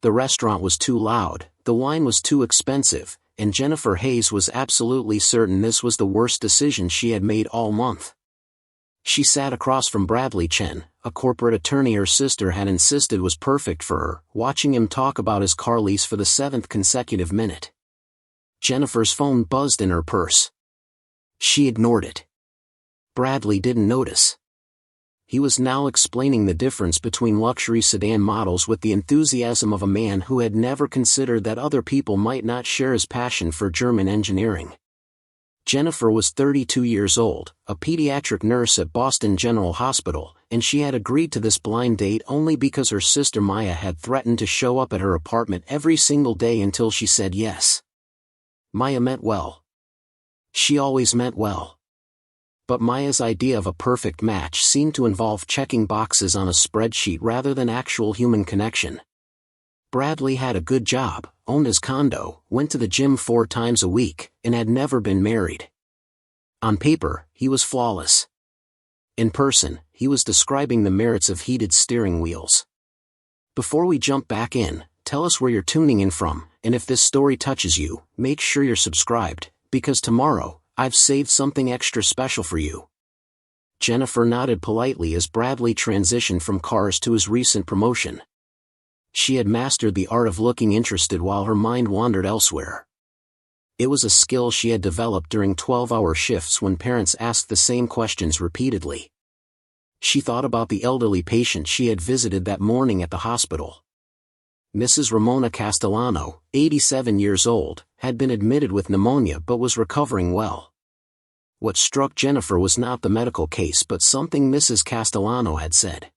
The restaurant was too loud, the wine was too expensive, and Jennifer Hayes was absolutely certain this was the worst decision she had made all month. She sat across from Bradley Chen, a corporate attorney her sister had insisted was perfect for her, watching him talk about his car lease for the 7th consecutive minute. Jennifer's phone buzzed in her purse. She ignored it. Bradley didn't notice. He was now explaining the difference between luxury sedan models with the enthusiasm of a man who had never considered that other people might not share his passion for German engineering. Jennifer was 32 years old, a pediatric nurse at Boston General Hospital, and she had agreed to this blind date only because her sister Maya had threatened to show up at her apartment every single day until she said yes. Maya meant well. She always meant well. But Maya's idea of a perfect match seemed to involve checking boxes on a spreadsheet rather than actual human connection. Bradley had a good job, owned his condo, went to the gym 4 times a week, and had never been married. On paper, he was flawless. In person, he was describing the merits of heated steering wheels. Before we jump back in, tell us where you're tuning in from, and if this story touches you, make sure you're subscribed, because tomorrow, I've saved something extra special for you. Jennifer nodded politely as Bradley transitioned from cars to his recent promotion. She had mastered the art of looking interested while her mind wandered elsewhere. It was a skill she had developed during 12-hour shifts when parents asked the same questions repeatedly. She thought about the elderly patient she had visited that morning at the hospital. Mrs. Ramona Castellano, 87 years old, had been admitted with pneumonia but was recovering well. What struck Jennifer was not the medical case but something Mrs. Castellano had said.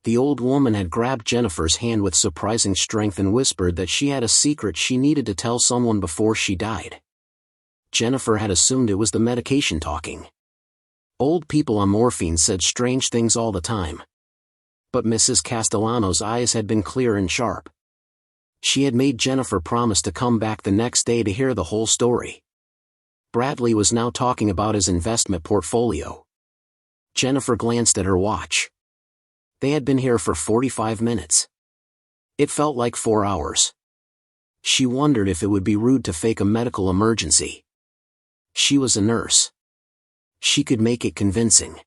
The old woman had grabbed Jennifer's hand with surprising strength and whispered that she had a secret she needed to tell someone before she died. Jennifer had assumed it was the medication talking. Old people on morphine said strange things all the time. But Mrs. Castellano's eyes had been clear and sharp. She had made Jennifer promise to come back the next day to hear the whole story. Bradley was now talking about his investment portfolio. Jennifer glanced at her watch. They had been here for 45 minutes. It felt like 4 hours. She wondered if it would be rude to fake a medical emergency. She was a nurse. She could make it convincing.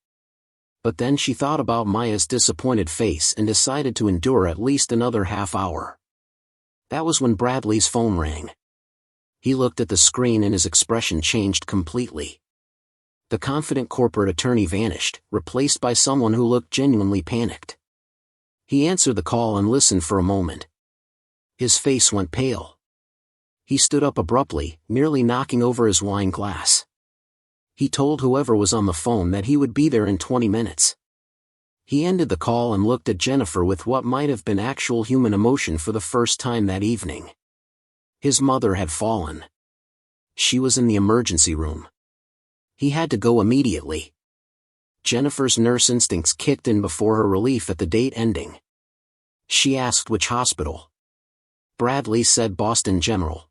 But then she thought about Maya's disappointed face and decided to endure at least another half hour. That was when Bradley's phone rang. He looked at the screen and his expression changed completely. The confident corporate attorney vanished, replaced by someone who looked genuinely panicked. He answered the call and listened for a moment. His face went pale. He stood up abruptly, nearly knocking over his wine glass. He told whoever was on the phone that he would be there in 20 minutes. He ended the call and looked at Jennifer with what might have been actual human emotion for the first time that evening. His mother had fallen. She was in the emergency room. He had to go immediately. Jennifer's nurse instincts kicked in before her relief at the date ending. She asked which hospital. Bradley said Boston General.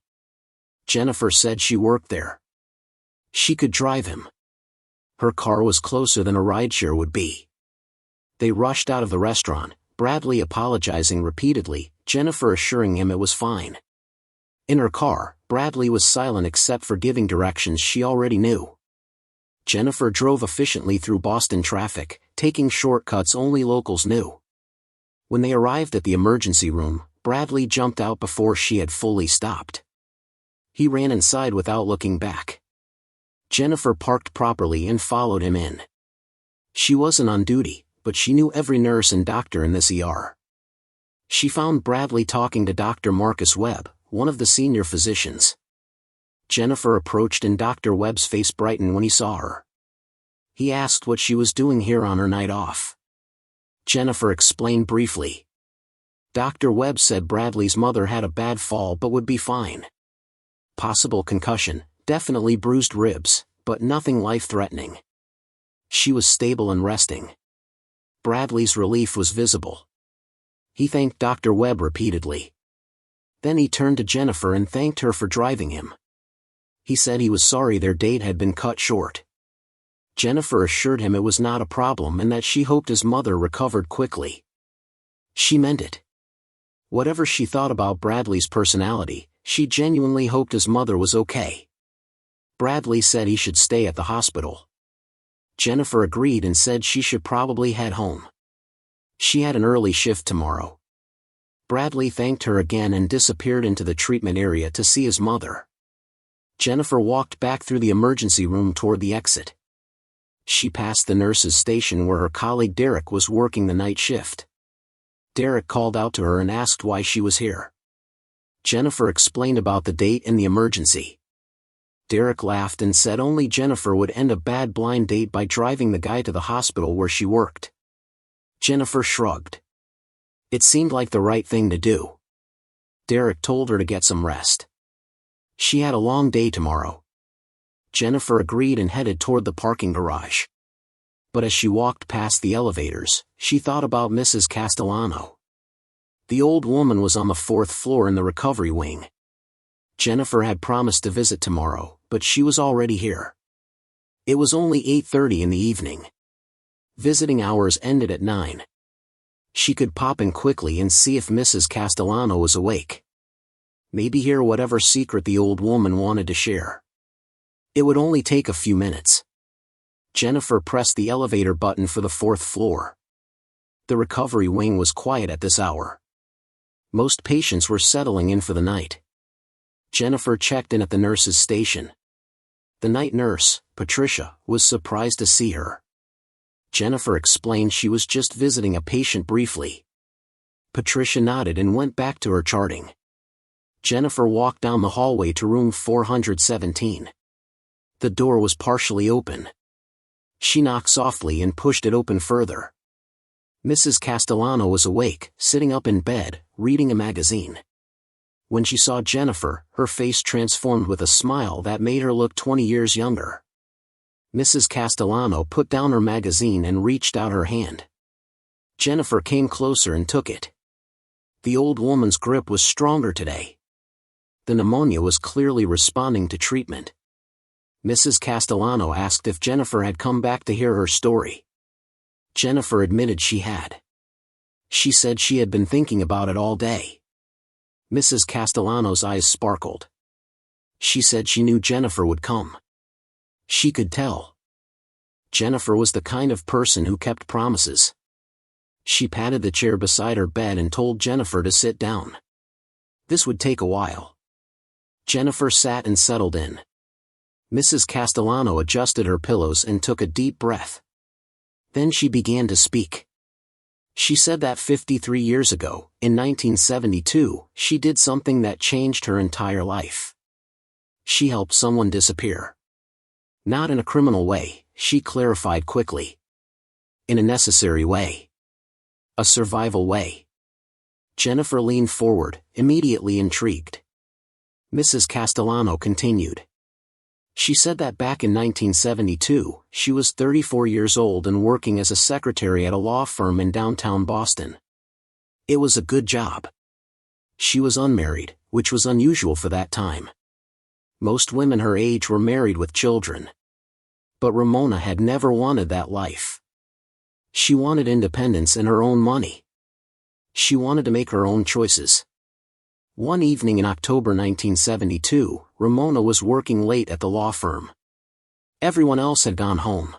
Jennifer said she worked there. She could drive him. Her car was closer than a rideshare would be. They rushed out of the restaurant, Bradley apologizing repeatedly, Jennifer assuring him it was fine. In her car, Bradley was silent except for giving directions she already knew. Jennifer drove efficiently through Boston traffic, taking shortcuts only locals knew. When they arrived at the emergency room, Bradley jumped out before she had fully stopped. He ran inside without looking back. Jennifer parked properly and followed him in. She wasn't on duty, but she knew every nurse and doctor in this ER. She found Bradley talking to Dr. Marcus Webb, one of the senior physicians. Jennifer approached and Dr. Webb's face brightened when he saw her. He asked what she was doing here on her night off. Jennifer explained briefly. Dr. Webb said Bradley's mother had a bad fall but would be fine. Possible concussion, definitely bruised ribs, but nothing life-threatening. She was stable and resting. Bradley's relief was visible. He thanked Dr. Webb repeatedly. Then he turned to Jennifer and thanked her for driving him. He said he was sorry their date had been cut short. Jennifer assured him it was not a problem and that she hoped his mother recovered quickly. She meant it. Whatever she thought about Bradley's personality, she genuinely hoped his mother was okay. Bradley said he should stay at the hospital. Jennifer agreed and said she should probably head home. She had an early shift tomorrow. Bradley thanked her again and disappeared into the treatment area to see his mother. Jennifer walked back through the emergency room toward the exit. She passed the nurse's station where her colleague Derek was working the night shift. Derek called out to her and asked why she was here. Jennifer explained about the date and the emergency. Derek laughed and said only Jennifer would end a bad blind date by driving the guy to the hospital where she worked. Jennifer shrugged. It seemed like the right thing to do. Derek told her to get some rest. She had a long day tomorrow. Jennifer agreed and headed toward the parking garage. But as she walked past the elevators, she thought about Mrs. Castellano. The old woman was on the 4th floor in the recovery wing. Jennifer had promised to visit tomorrow, but she was already here. It was only 8:30 in the evening. Visiting hours ended at 9. She could pop in quickly and see if Mrs. Castellano was awake. Maybe hear whatever secret the old woman wanted to share. It would only take a few minutes. Jennifer pressed the elevator button for the 4th floor. The recovery wing was quiet at this hour. Most patients were settling in for the night. Jennifer checked in at the nurse's station. The night nurse, Patricia, was surprised to see her. Jennifer explained she was just visiting a patient briefly. Patricia nodded and went back to her charting. Jennifer walked down the hallway to room 417. The door was partially open. She knocked softly and pushed it open further. Mrs. Castellano was awake, sitting up in bed, reading a magazine. When she saw Jennifer, her face transformed with a smile that made her look 20 years younger. Mrs. Castellano put down her magazine and reached out her hand. Jennifer came closer and took it. The old woman's grip was stronger today. The pneumonia was clearly responding to treatment. Mrs. Castellano asked if Jennifer had come back to hear her story. Jennifer admitted she had. She said she had been thinking about it all day. Mrs. Castellano's eyes sparkled. She said she knew Jennifer would come. She could tell. Jennifer was the kind of person who kept promises. She patted the chair beside her bed and told Jennifer to sit down. This would take a while. Jennifer sat and settled in. Mrs. Castellano adjusted her pillows and took a deep breath. Then she began to speak. She said that 53 years ago, in 1972, she did something that changed her entire life. She helped someone disappear. Not in a criminal way, she clarified quickly. In a necessary way. A survival way. Jennifer leaned forward, immediately intrigued. Mrs. Castellano continued. She said that back in 1972, she was 34 years old and working as a secretary at a law firm in downtown Boston. It was a good job. She was unmarried, which was unusual for that time. Most women her age were married with children. But Ramona had never wanted that life. She wanted independence and her own money. She wanted to make her own choices. One evening in October 1972, Ramona was working late at the law firm. Everyone else had gone home.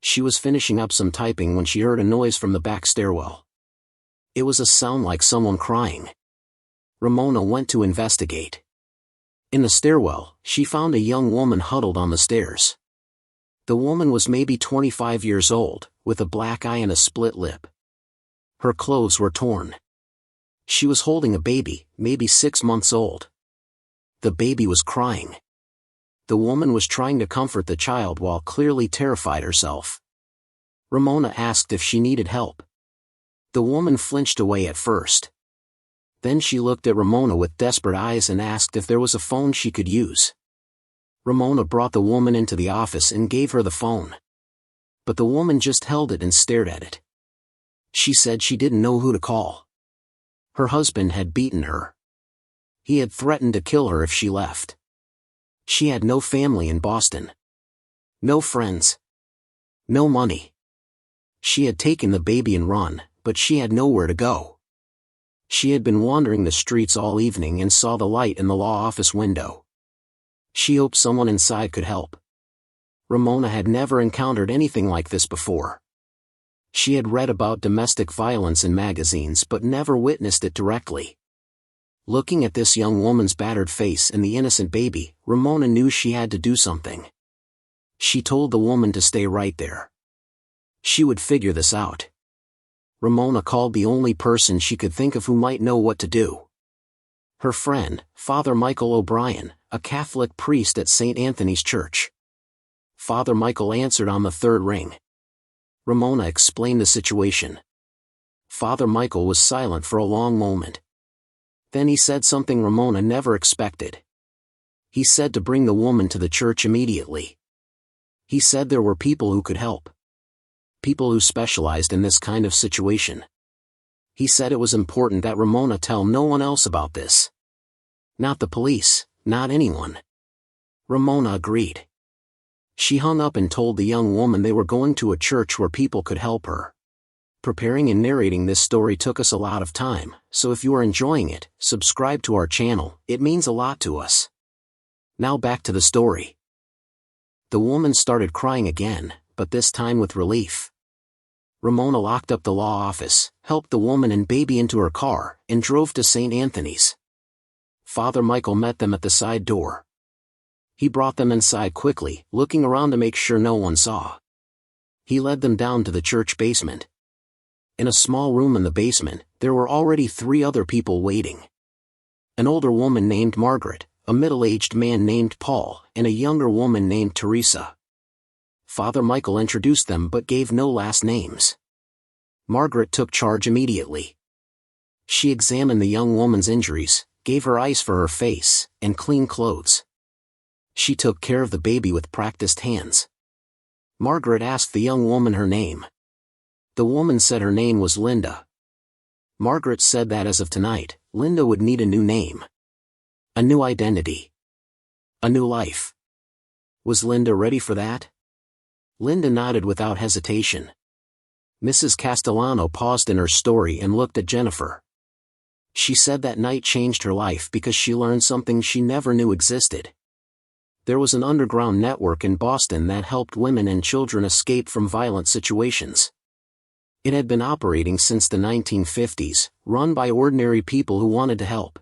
She was finishing up some typing when she heard a noise from the back stairwell. It was a sound like someone crying. Ramona went to investigate. In the stairwell, she found a young woman huddled on the stairs. The woman was maybe 25 years old, with a black eye and a split lip. Her clothes were torn. She was holding a baby, maybe 6 months old. The baby was crying. The woman was trying to comfort the child while clearly terrified herself. Ramona asked if she needed help. The woman flinched away at first. Then she looked at Ramona with desperate eyes and asked if there was a phone she could use. Ramona brought the woman into the office and gave her the phone. But the woman just held it and stared at it. She said she didn't know who to call. Her husband had beaten her. He had threatened to kill her if she left. She had no family in Boston. No friends. No money. She had taken the baby and run, but she had nowhere to go. She had been wandering the streets all evening and saw the light in the law office window. She hoped someone inside could help. Ramona had never encountered anything like this before. She had read about domestic violence in magazines but never witnessed it directly. Looking at this young woman's battered face and the innocent baby, Ramona knew she had to do something. She told the woman to stay right there. She would figure this out. Ramona called the only person she could think of who might know what to do. Her friend, Father Michael O'Brien, a Catholic priest at St. Anthony's Church. Father Michael answered on the third ring. Ramona explained the situation. Father Michael was silent for a long moment. Then he said something Ramona never expected. He said to bring the woman to the church immediately. He said there were people who could help. People who specialized in this kind of situation. He said it was important that Ramona tell no one else about this. Not the police, not anyone. Ramona agreed. She hung up and told the young woman they were going to a church where people could help her. Preparing and narrating this story took us a lot of time, so if you are enjoying it, subscribe to our channel, it means a lot to us. Now back to the story. The woman started crying again, but this time with relief. Ramona locked up the law office, helped the woman and baby into her car, and drove to St. Anthony's. Father Michael met them at the side door. He brought them inside quickly, looking around to make sure no one saw. He led them down to the church basement. In a small room in the basement, there were already 3 other people waiting. An older woman named Margaret, a middle-aged man named Paul, and a younger woman named Teresa. Father Michael introduced them but gave no last names. Margaret took charge immediately. She examined the young woman's injuries, gave her ice for her face, and clean clothes. She took care of the baby with practiced hands. Margaret asked the young woman her name. The woman said her name was Linda. Margaret said that as of tonight, Linda would need a new name. A new identity. A new life. Was Linda ready for that? Linda nodded without hesitation. Mrs. Castellano paused in her story and looked at Jennifer. She said that night changed her life because she learned something she never knew existed. There was an underground network in Boston that helped women and children escape from violent situations. It had been operating since the 1950s, run by ordinary people who wanted to help.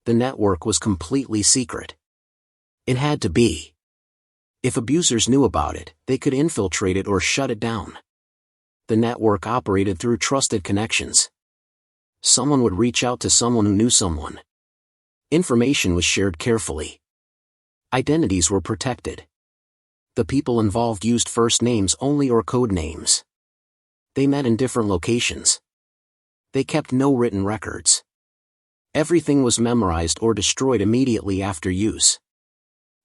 The network was completely secret. It had to be. If abusers knew about it, they could infiltrate it or shut it down. The network operated through trusted connections. Someone would reach out to someone who knew someone. Information was shared carefully. Identities were protected. The people involved used first names only or code names. They met in different locations. They kept no written records. Everything was memorized or destroyed immediately after use.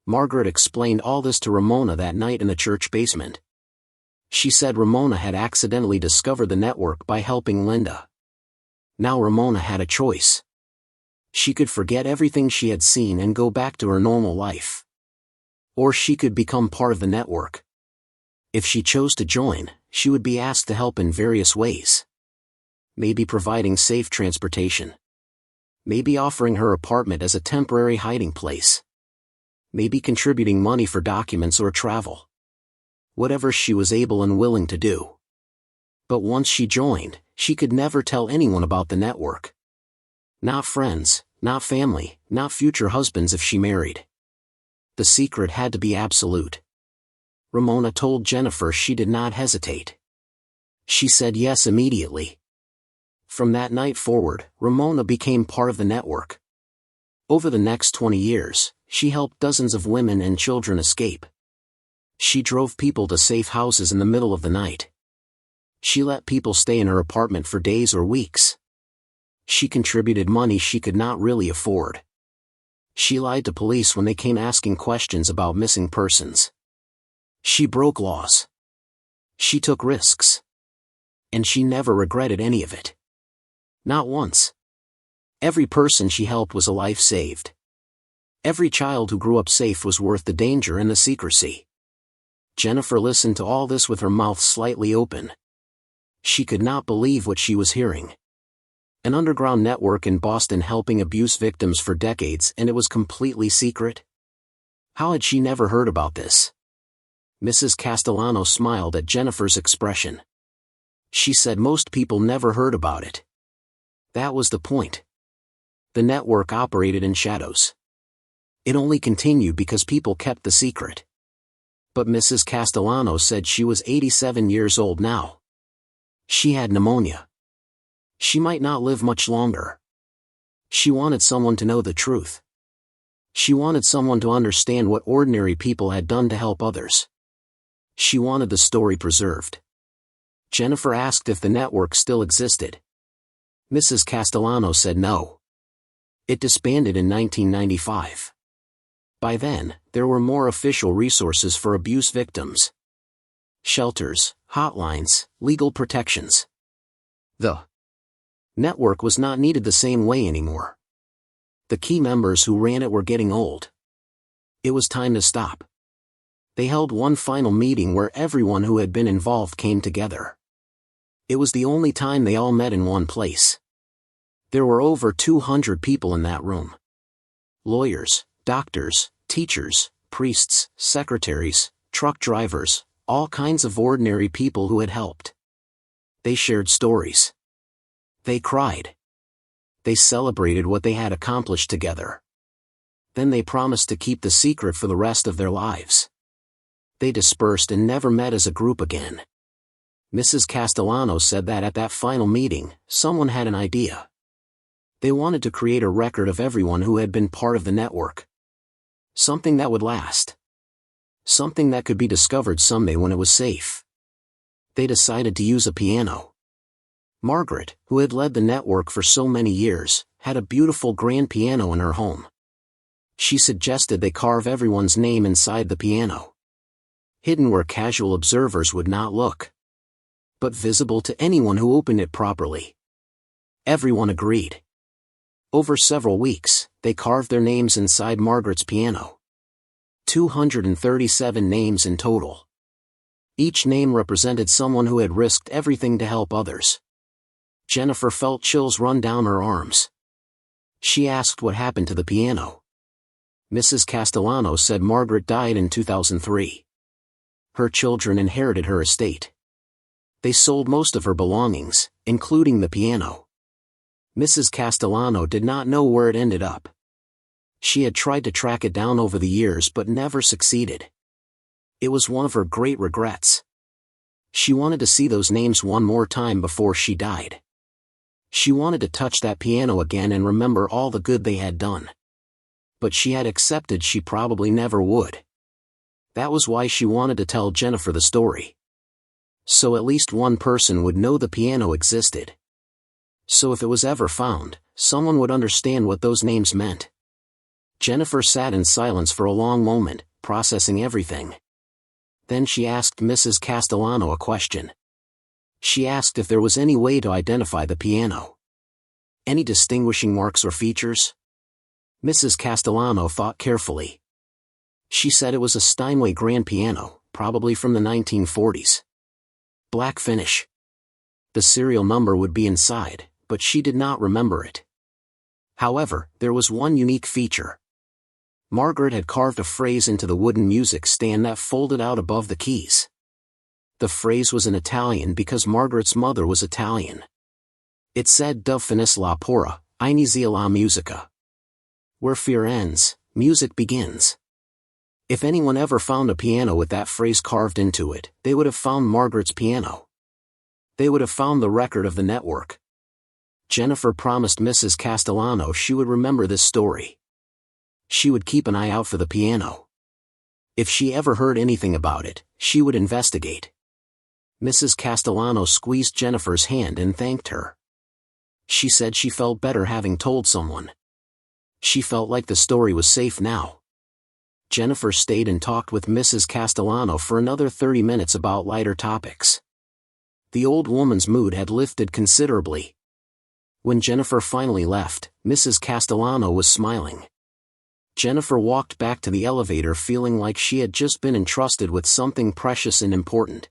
Margaret explained all this to Ramona that night in the church basement. She said Ramona had accidentally discovered the network by helping Linda. Now Ramona had a choice. She could forget everything she had seen and go back to her normal life. Or she could become part of the network. If she chose to join, she would be asked to help in various ways. Maybe providing safe transportation. Maybe offering her apartment as a temporary hiding place. Maybe contributing money for documents or travel. Whatever she was able and willing to do. But once she joined, she could never tell anyone about the network. Not friends, not family, not future husbands if she married. The secret had to be absolute. Ramona told Jennifer she did not hesitate. She said yes immediately. From that night forward, Ramona became part of the network. Over the next 20 years, she helped dozens of women and children escape. She drove people to safe houses in the middle of the night. She let people stay in her apartment for days or weeks. She contributed money she could not really afford. She lied to police when they came asking questions about missing persons. She broke laws. She took risks. And she never regretted any of it. Not once. Every person she helped was a life saved. Every child who grew up safe was worth the danger and the secrecy. Jennifer listened to all this with her mouth slightly open. She could not believe what she was hearing. An underground network in Boston helping abuse victims for decades, and it was completely secret? How had she never heard about this? Mrs. Castellano smiled at Jennifer's expression. She said most people never heard about it. That was the point. The network operated in shadows. It only continued because people kept the secret. But Mrs. Castellano said she was 87 years old now. She had pneumonia. She might not live much longer. She wanted someone to know the truth. She wanted someone to understand what ordinary people had done to help others. She wanted the story preserved. Jennifer asked if the network still existed. Mrs. Castellano said no. It disbanded in 1995. By then, there were more official resources for abuse victims. Shelters, hotlines, legal protections. The network was not needed the same way anymore. The key members who ran it were getting old. It was time to stop. They held one final meeting where everyone who had been involved came together. It was the only time they all met in one place. There were over 200 people in that room. Lawyers, doctors, teachers, priests, secretaries, truck drivers, all kinds of ordinary people who had helped. They shared stories. They cried. They celebrated what they had accomplished together. Then they promised to keep the secret for the rest of their lives. They dispersed and never met as a group again. Mrs. Castellano said that at that final meeting, someone had an idea. They wanted to create a record of everyone who had been part of the network. Something that would last. Something that could be discovered someday when it was safe. They decided to use a piano. Margaret, who had led the network for so many years, had a beautiful grand piano in her home. She suggested they carve everyone's name inside the piano. Hidden where casual observers would not look. But visible to anyone who opened it properly. Everyone agreed. Over several weeks, they carved their names inside Margaret's piano. 237 names in total. Each name represented someone who had risked everything to help others. Jennifer felt chills run down her arms. She asked what happened to the piano. Mrs. Castellano said Margaret died in 2003. Her children inherited her estate. They sold most of her belongings, including the piano. Mrs. Castellano did not know where it ended up. She had tried to track it down over the years but never succeeded. It was one of her great regrets. She wanted to see those names one more time before she died. She wanted to touch that piano again and remember all the good they had done. But she had accepted she probably never would. That was why she wanted to tell Jennifer the story. So at least one person would know the piano existed. So if it was ever found, someone would understand what those names meant. Jennifer sat in silence for a long moment, processing everything. Then she asked Mrs. Castellano a question. She asked if there was any way to identify the piano. Any distinguishing marks or features? Mrs. Castellano thought carefully. She said it was a Steinway grand piano, probably from the 1940s. Black finish. The serial number would be inside, but she did not remember it. However, there was one unique feature. Margaret had carved a phrase into the wooden music stand that folded out above the keys. The phrase was in Italian because Margaret's mother was Italian. It said "Dove finis la pora, inizia la musica." Where fear ends, music begins. If anyone ever found a piano with that phrase carved into it, they would have found Margaret's piano. They would have found the record of the network. Jennifer promised Mrs. Castellano she would remember this story. She would keep an eye out for the piano. If she ever heard anything about it, she would investigate. Mrs. Castellano squeezed Jennifer's hand and thanked her. She said she felt better having told someone. She felt like the story was safe now. Jennifer stayed and talked with Mrs. Castellano for another 30 minutes about lighter topics. The old woman's mood had lifted considerably. When Jennifer finally left, Mrs. Castellano was smiling. Jennifer walked back to the elevator feeling like she had just been entrusted with something precious and important.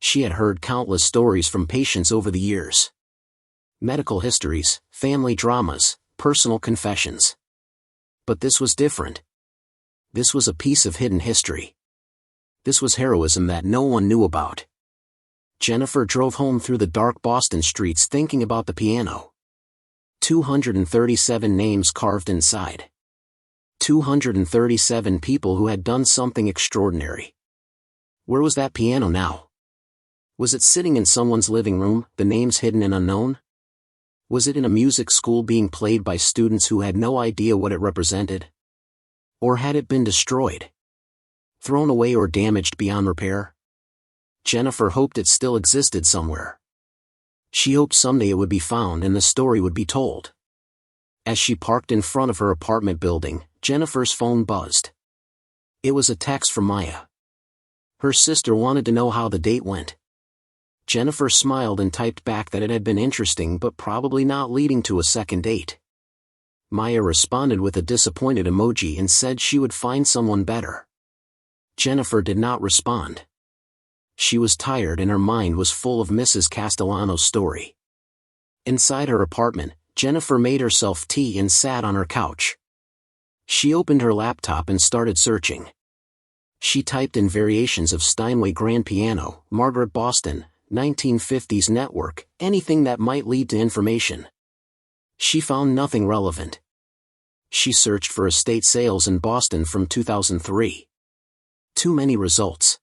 She had heard countless stories from patients over the years. medical histories, family dramas, personal confessions. But this was different. This was a piece of hidden history. This was heroism that no one knew about. Jennifer drove home through the dark Boston streets thinking about the piano. 237 names carved inside. 237 people who had done something extraordinary. Where was that piano now? Was it sitting in someone's living room, the names hidden and unknown? Was it in a music school being played by students who had no idea what it represented? Or had it been destroyed? Thrown away or damaged beyond repair? Jennifer hoped it still existed somewhere. She hoped someday it would be found and the story would be told. As she parked in front of her apartment building, Jennifer's phone buzzed. It was a text from Maya. Her sister wanted to know how the date went. Jennifer smiled and typed back that it had been interesting but probably not leading to a second date. Maya responded with a disappointed emoji and said she would find someone better. Jennifer did not respond. She was tired and her mind was full of Mrs. Castellano's story. Inside her apartment, Jennifer made herself tea and sat on her couch. She opened her laptop and started searching. She typed in variations of Steinway grand piano, Margaret Boston, 1950s network, anything that might lead to information. She found nothing relevant. She searched for estate sales in Boston from 2003. Too many results.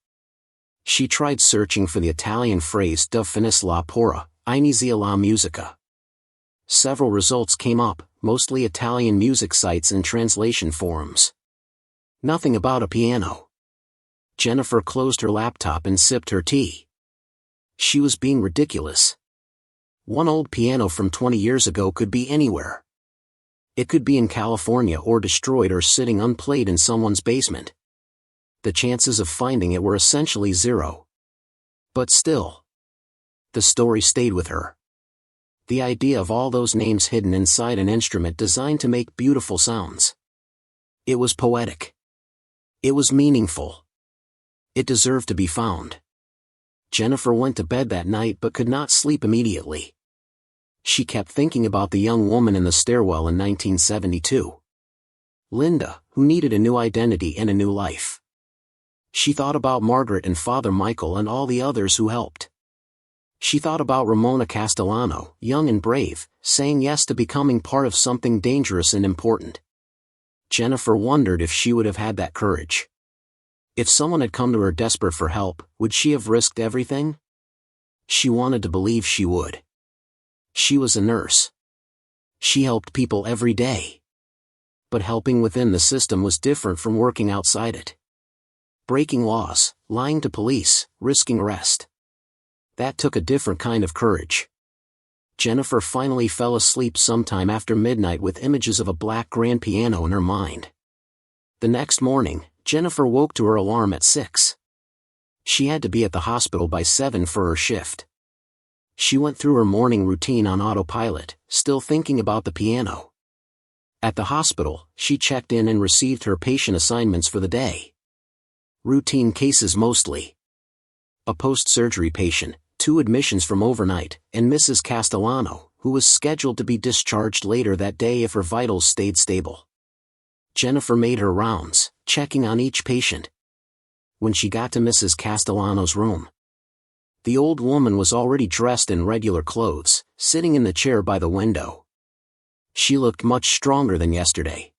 She tried searching for the Italian phrase dove finis la pora, inizia la musica. Several results came up, mostly Italian music sites and translation forums. Nothing about a piano. Jennifer closed her laptop and sipped her tea. She was being ridiculous. One old piano from 20 years ago could be anywhere. It could be in California or destroyed or sitting unplayed in someone's basement. The chances of finding it were essentially zero. But still, the story stayed with her. The idea of all those names hidden inside an instrument designed to make beautiful sounds. It was poetic. It was meaningful. It deserved to be found. Jennifer went to bed that night but could not sleep immediately. She kept thinking about the young woman in the stairwell in 1972. Linda, who needed a new identity and a new life. She thought about Margaret and Father Michael and all the others who helped. She thought about Ramona Castellano, young and brave, saying yes to becoming part of something dangerous and important. Jennifer wondered if she would have had that courage. If someone had come to her desperate for help, would she have risked everything? She wanted to believe she would. She was a nurse. She helped people every day. But helping within the system was different from working outside it. Breaking laws, lying to police, risking arrest. That took a different kind of courage. Jennifer finally fell asleep sometime after midnight with images of a black grand piano in her mind. The next morning, Jennifer woke to her alarm at 6. She had to be at the hospital by 7 for her shift. She went through her morning routine on autopilot, still thinking about the piano. At the hospital, she checked in and received her patient assignments for the day. Routine cases mostly. A post-surgery patient, 2 admissions from overnight, and Mrs. Castellano, who was scheduled to be discharged later that day if her vitals stayed stable. Jennifer made her rounds, checking on each patient. When she got to Mrs. Castellano's room, the old woman was already dressed in regular clothes, sitting in the chair by the window. She looked much stronger than yesterday.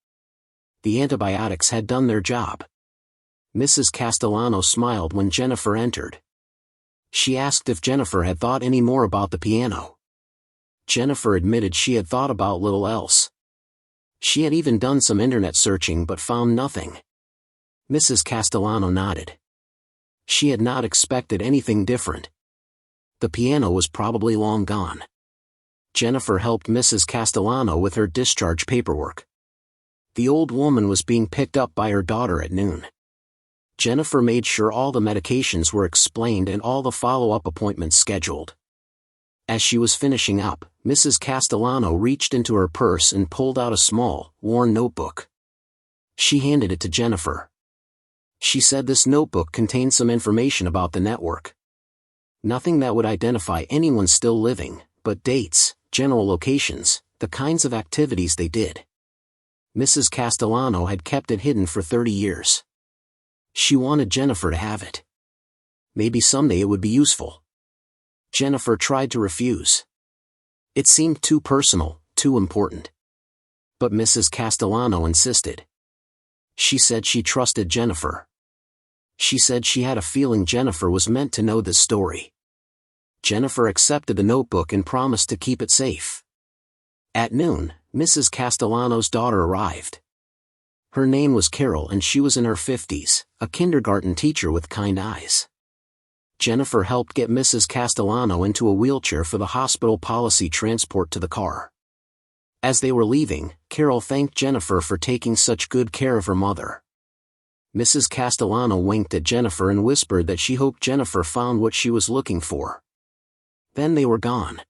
The antibiotics had done their job. Mrs. Castellano smiled when Jennifer entered. She asked if Jennifer had thought any more about the piano. Jennifer admitted she had thought about little else. She had even done some internet searching but found nothing. Mrs. Castellano nodded. She had not expected anything different. The piano was probably long gone. Jennifer helped Mrs. Castellano with her discharge paperwork. The old woman was being picked up by her daughter at noon. Jennifer made sure all the medications were explained and all the follow-up appointments scheduled. As she was finishing up, Mrs. Castellano reached into her purse and pulled out a small, worn notebook. She handed it to Jennifer. She said this notebook contained some information about the network. Nothing that would identify anyone still living, but dates, general locations, the kinds of activities they did. Mrs. Castellano had kept it hidden for 30 years. She wanted Jennifer to have it. Maybe someday it would be useful. Jennifer tried to refuse. It seemed too personal, too important. But Mrs. Castellano insisted. She said she trusted Jennifer. She said she had a feeling Jennifer was meant to know this story. Jennifer accepted the notebook and promised to keep it safe. At noon, Mrs. Castellano's daughter arrived. Her name was Carol and she was in her 50s, a kindergarten teacher with kind eyes. Jennifer helped get Mrs. Castellano into a wheelchair for the hospital policy transport to the car. As they were leaving, Carol thanked Jennifer for taking such good care of her mother. Mrs. Castellano winked at Jennifer and whispered that she hoped Jennifer found what she was looking for. Then they were gone.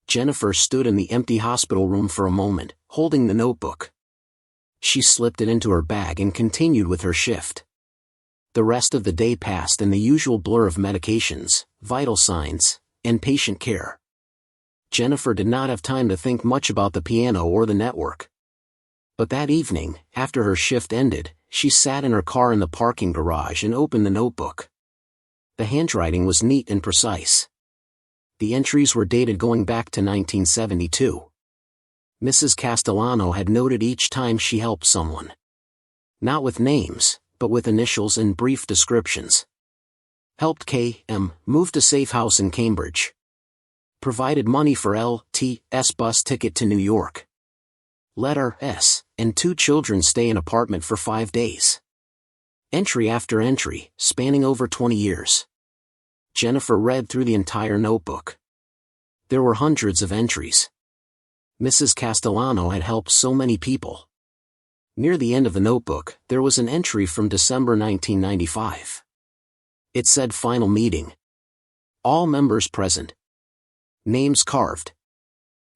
Jennifer stood in the empty hospital room for a moment, holding the notebook. She slipped it into her bag and continued with her shift. The rest of the day passed in the usual blur of medications, vital signs, and patient care. Jennifer did not have time to think much about the piano or the network. But that evening, after her shift ended, she sat in her car in the parking garage and opened the notebook. The handwriting was neat and precise. The entries were dated going back to 1972. Mrs. Castellano had noted each time she helped someone. Not with names, but with initials and brief descriptions. Helped K.M. move to safe house in Cambridge. Provided money for L.T.'s bus ticket to New York. Let her S. and 2 children stay in apartment for 5 days. Entry after entry, spanning over 20 years. Jennifer read through the entire notebook. There were hundreds of entries. Mrs. Castellano had helped so many people. Near the end of the notebook, there was an entry from December 1995. It said final meeting. All members present. Names carved.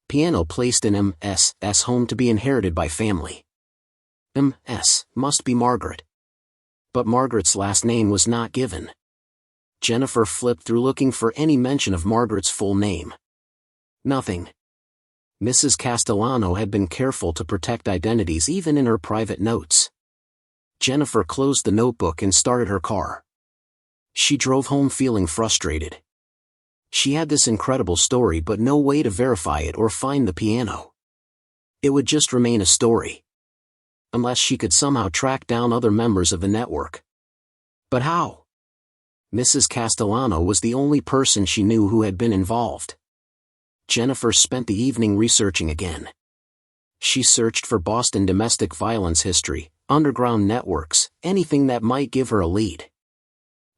Piano placed in M.S.'s home to be inherited by family. M.S. must be Margaret. But Margaret's last name was not given. Jennifer flipped through looking for any mention of Margaret's full name. Nothing. Mrs. Castellano had been careful to protect identities even in her private notes. Jennifer closed the notebook and started her car. She drove home feeling frustrated. She had this incredible story but no way to verify it or find the piano. It would just remain a story. Unless she could somehow track down other members of the network. But how? Mrs. Castellano was the only person she knew who had been involved. Jennifer spent the evening researching again. She searched for Boston domestic violence history, underground networks, anything that might give her a lead.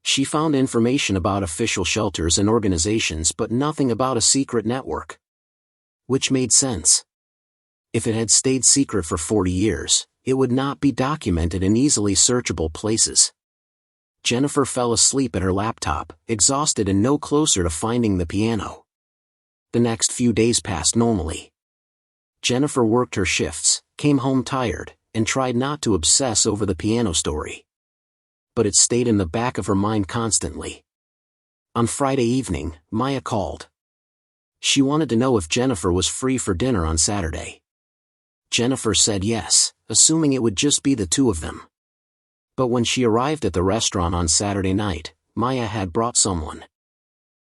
She found information about official shelters and organizations but nothing about a secret network. Which made sense. If it had stayed secret for 40 years, it would not be documented in easily searchable places. Jennifer fell asleep at her laptop, exhausted and no closer to finding the piano. The next few days passed normally. Jennifer worked her shifts, came home tired, and tried not to obsess over the piano story. But it stayed in the back of her mind constantly. On Friday evening, Maya called. She wanted to know if Jennifer was free for dinner on Saturday. Jennifer said yes, assuming it would just be the two of them. But when she arrived at the restaurant on Saturday night, Maya had brought someone.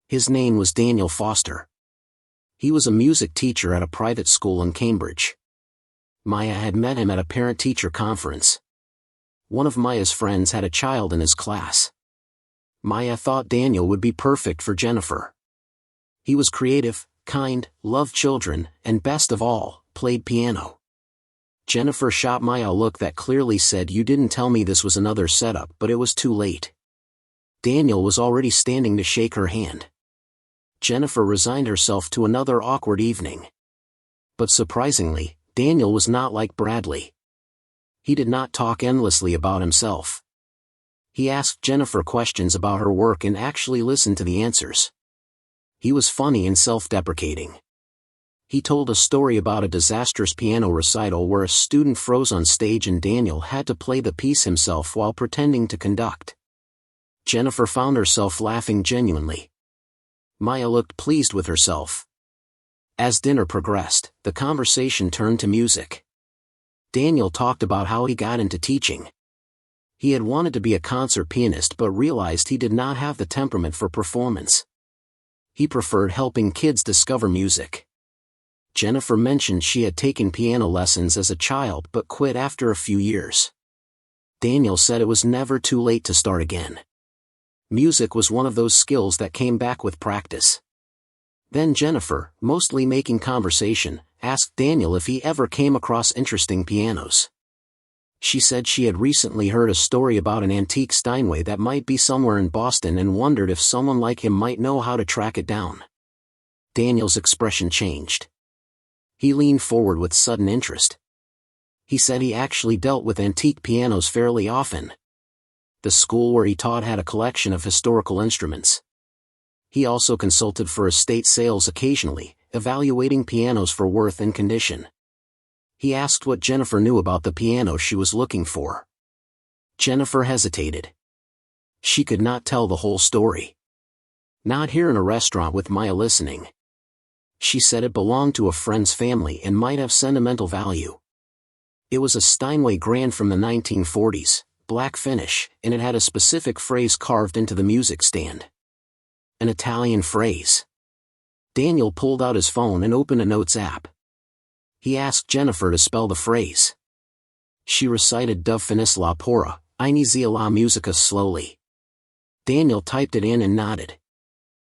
His name was Daniel Foster. He was a music teacher at a private school in Cambridge. Maya had met him at a parent-teacher conference. One of Maya's friends had a child in his class. Maya thought Daniel would be perfect for Jennifer. He was creative, kind, loved children, and best of all, played piano. Jennifer shot Maya a look that clearly said, "You didn't tell me this was another setup," but it was too late. Daniel was already standing to shake her hand. Jennifer resigned herself to another awkward evening. But surprisingly, Daniel was not like Bradley. He did not talk endlessly about himself. He asked Jennifer questions about her work and actually listened to the answers. He was funny and self-deprecating. He told a story about a disastrous piano recital where a student froze on stage and Daniel had to play the piece himself while pretending to conduct. Jennifer found herself laughing genuinely. Maya looked pleased with herself. As dinner progressed, the conversation turned to music. Daniel talked about how he got into teaching. He had wanted to be a concert pianist but realized he did not have the temperament for performance. He preferred helping kids discover music. Jennifer mentioned she had taken piano lessons as a child but quit after a few years. Daniel said it was never too late to start again. Music was one of those skills that came back with practice. Then Jennifer, mostly making conversation, asked Daniel if he ever came across interesting pianos. She said she had recently heard a story about an antique Steinway that might be somewhere in Boston and wondered if someone like him might know how to track it down. Daniel's expression changed. He leaned forward with sudden interest. He said he actually dealt with antique pianos fairly often. The school where he taught had a collection of historical instruments. He also consulted for estate sales occasionally, evaluating pianos for worth and condition. He asked what Jennifer knew about the piano she was looking for. Jennifer hesitated. She could not tell the whole story. Not here in a restaurant with Maya listening. She said it belonged to a friend's family and might have sentimental value. It was a Steinway Grand from the 1940s, black finish, and it had a specific phrase carved into the music stand. An Italian phrase. Daniel pulled out his phone and opened a notes app. He asked Jennifer to spell the phrase. She recited Dove finis la pora, inizia la musica slowly. Daniel typed it in and nodded.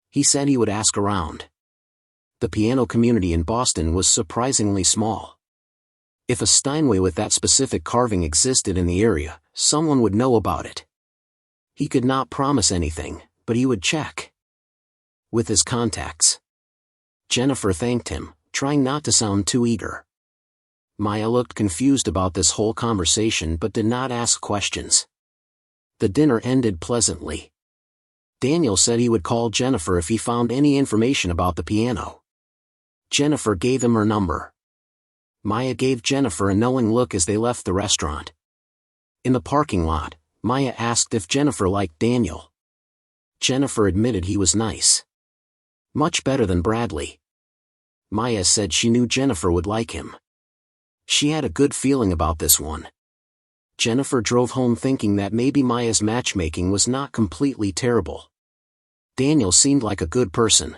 He said he would ask around. The piano community in Boston was surprisingly small. If a Steinway with that specific carving existed in the area, someone would know about it. He could not promise anything, but he would check with his contacts. Jennifer thanked him, trying not to sound too eager. Maya looked confused about this whole conversation but did not ask questions. The dinner ended pleasantly. Daniel said he would call Jennifer if he found any information about the piano. Jennifer gave him her number. Maya gave Jennifer a knowing look as they left the restaurant. In the parking lot, Maya asked if Jennifer liked Daniel. Jennifer admitted he was nice. Much better than Bradley. Maya said she knew Jennifer would like him. She had a good feeling about this one. Jennifer drove home thinking that maybe Maya's matchmaking was not completely terrible. Daniel seemed like a good person.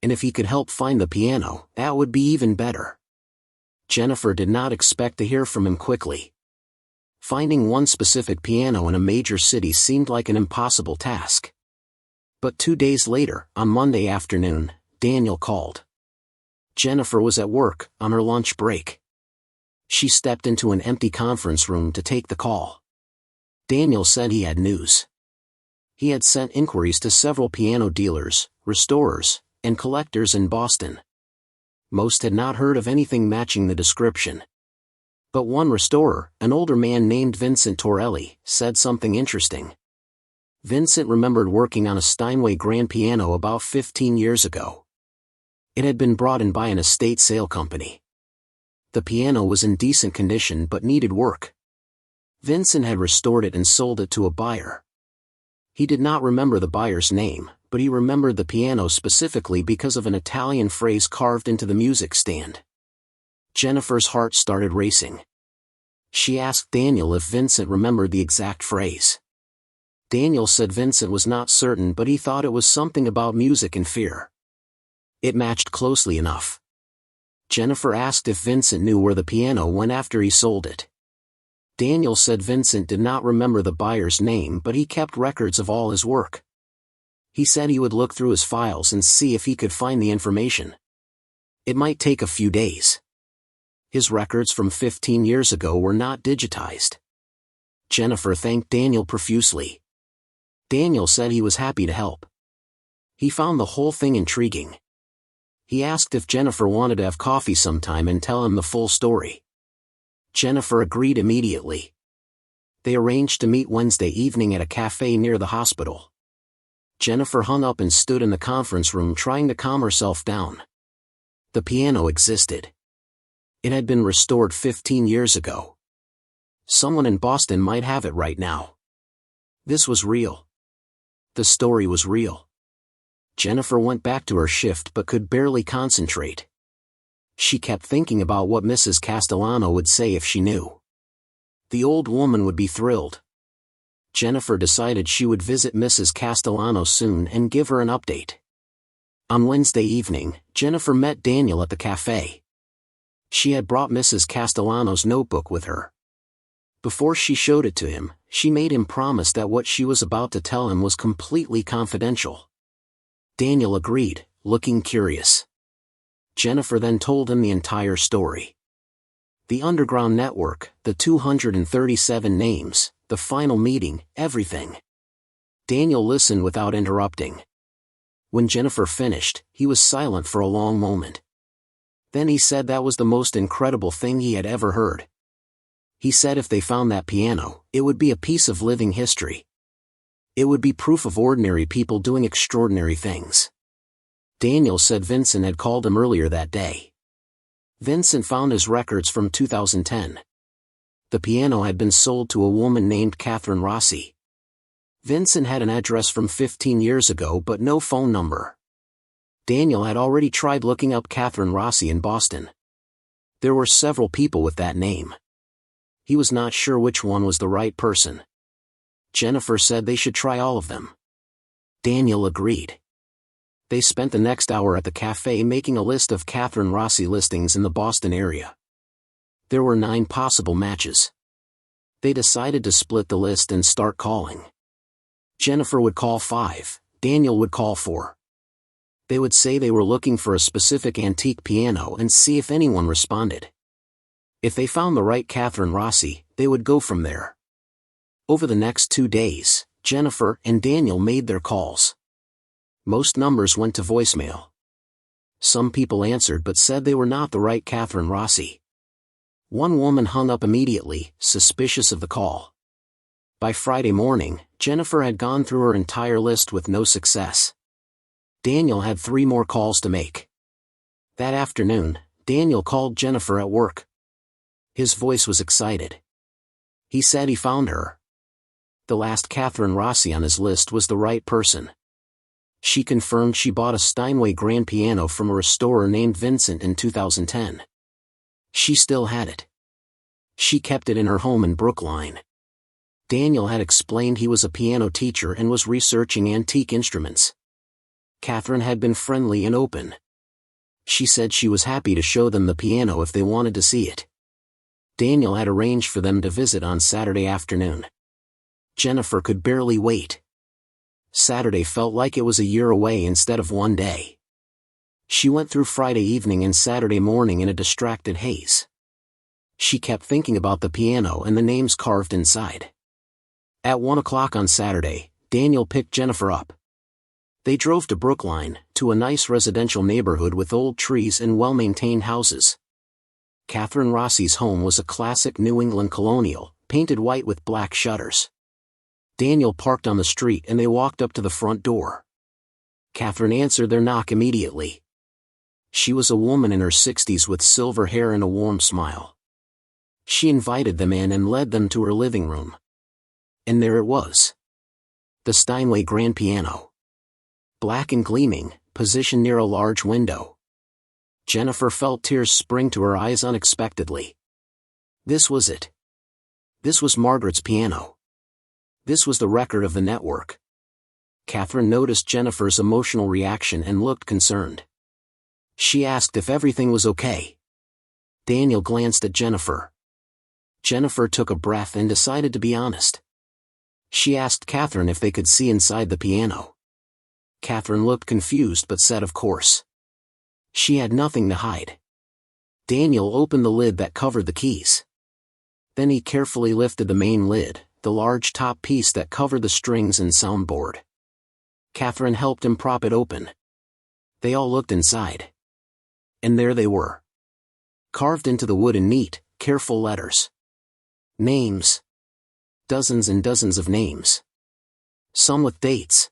And if he could help find the piano, that would be even better. Jennifer did not expect to hear from him quickly. Finding one specific piano in a major city seemed like an impossible task. But 2 days later, on Monday afternoon, Daniel called. Jennifer was at work, on her lunch break. She stepped into an empty conference room to take the call. Daniel said he had news. He had sent inquiries to several piano dealers, restorers, and collectors in Boston. Most had not heard of anything matching the description. But one restorer, an older man named Vincent Torelli, said something interesting. Vincent remembered working on a Steinway grand piano about 15 years ago. It had been brought in by an estate sale company. The piano was in decent condition but needed work. Vincent had restored it and sold it to a buyer. He did not remember the buyer's name, but he remembered the piano specifically because of an Italian phrase carved into the music stand. Jennifer's heart started racing. She asked Daniel if Vincent remembered the exact phrase. Daniel said Vincent was not certain but he thought it was something about music and fear. It matched closely enough. Jennifer asked if Vincent knew where the piano went after he sold it. Daniel said Vincent did not remember the buyer's name but he kept records of all his work. He said he would look through his files and see if he could find the information. It might take a few days. His records from 15 years ago were not digitized. Jennifer thanked Daniel profusely. Daniel said he was happy to help. He found the whole thing intriguing. He asked if Jennifer wanted to have coffee sometime and tell him the full story. Jennifer agreed immediately. They arranged to meet Wednesday evening at a cafe near the hospital. Jennifer hung up and stood in the conference room trying to calm herself down. The piano existed. It had been restored 15 years ago. Someone in Boston might have it right now. This was real. The story was real. Jennifer went back to her shift but could barely concentrate. She kept thinking about what Mrs. Castellano would say if she knew. The old woman would be thrilled. Jennifer decided she would visit Mrs. Castellano soon and give her an update. On Wednesday evening, Jennifer met Daniel at the cafe. She had brought Mrs. Castellano's notebook with her. Before she showed it to him, she made him promise that what she was about to tell him was completely confidential. Daniel agreed, looking curious. Jennifer then told him the entire story. The underground network, the 237 names, the final meeting, everything. Daniel listened without interrupting. When Jennifer finished, he was silent for a long moment. Then he said that was the most incredible thing he had ever heard. He said if they found that piano, it would be a piece of living history. It would be proof of ordinary people doing extraordinary things. Daniel said Vincent had called him earlier that day. Vincent found his records from 2010. The piano had been sold to a woman named Catherine Rossi. Vincent had an address from 15 years ago but no phone number. Daniel had already tried looking up Catherine Rossi in Boston. There were several people with that name. He was not sure which one was the right person. Jennifer said they should try all of them. Daniel agreed. They spent the next hour at the cafe making a list of Catherine Rossi listings in the Boston area. There were 9 possible matches. They decided to split the list and start calling. Jennifer would call 5, Daniel would call 4. They would say they were looking for a specific antique piano and see if anyone responded. If they found the right Catherine Rossi, they would go from there. Over the next 2 days, Jennifer and Daniel made their calls. Most numbers went to voicemail. Some people answered but said they were not the right Catherine Rossi. One woman hung up immediately, suspicious of the call. By Friday morning, Jennifer had gone through her entire list with no success. Daniel had 3 more calls to make. That afternoon, Daniel called Jennifer at work. His voice was excited. He said he found her. The last Catherine Rossi on his list was the right person. She confirmed she bought a Steinway grand piano from a restorer named Vincent in 2010. She still had it. She kept it in her home in Brookline. Daniel had explained he was a piano teacher and was researching antique instruments. Catherine had been friendly and open. She said she was happy to show them the piano if they wanted to see it. Daniel had arranged for them to visit on Saturday afternoon. Jennifer could barely wait. Saturday felt like it was a year away instead of 1 day. She went through Friday evening and Saturday morning in a distracted haze. She kept thinking about the piano and the names carved inside. At 1 o'clock on Saturday, Daniel picked Jennifer up. They drove to Brookline, to a nice residential neighborhood with old trees and well-maintained houses. Catherine Rossi's home was a classic New England colonial, painted white with black shutters. Daniel parked on the street and they walked up to the front door. Catherine answered their knock immediately. She was a woman in her 60s with silver hair and a warm smile. She invited them in and led them to her living room. And there it was. The Steinway grand piano. Black and gleaming, positioned near a large window. Jennifer felt tears spring to her eyes unexpectedly. This was it. This was Margaret's piano. This was the record of the network. Catherine noticed Jennifer's emotional reaction and looked concerned. She asked if everything was okay. Daniel glanced at Jennifer. Jennifer took a breath and decided to be honest. She asked Catherine if they could see inside the piano. Catherine looked confused but said of course. She had nothing to hide. Daniel opened the lid that covered the keys. Then he carefully lifted the main lid, the large top piece that covered the strings and soundboard. Catherine helped him prop it open. They all looked inside. And there they were. Carved into the wood in neat, careful letters. Names. Dozens and dozens of names. Some with dates.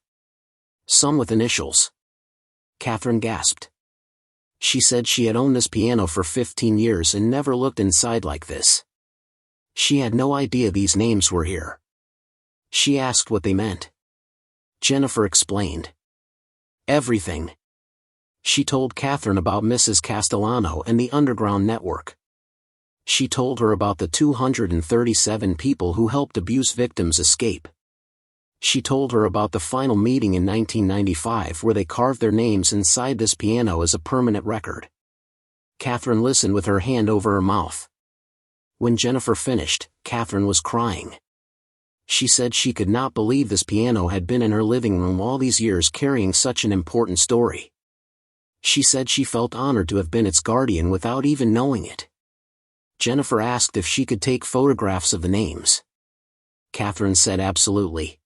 Some with initials. Catherine gasped. She said she had owned this piano for 15 years and never looked inside like this. She had no idea these names were here. She asked what they meant. Jennifer explained. Everything. She told Catherine about Mrs. Castellano and the underground network. She told her about the 237 people who helped abuse victims escape. She told her about the final meeting in 1995 where they carved their names inside this piano as a permanent record. Catherine listened with her hand over her mouth. When Jennifer finished, Catherine was crying. She said she could not believe this piano had been in her living room all these years carrying such an important story. She said she felt honored to have been its guardian without even knowing it. Jennifer asked if she could take photographs of the names. Catherine said absolutely.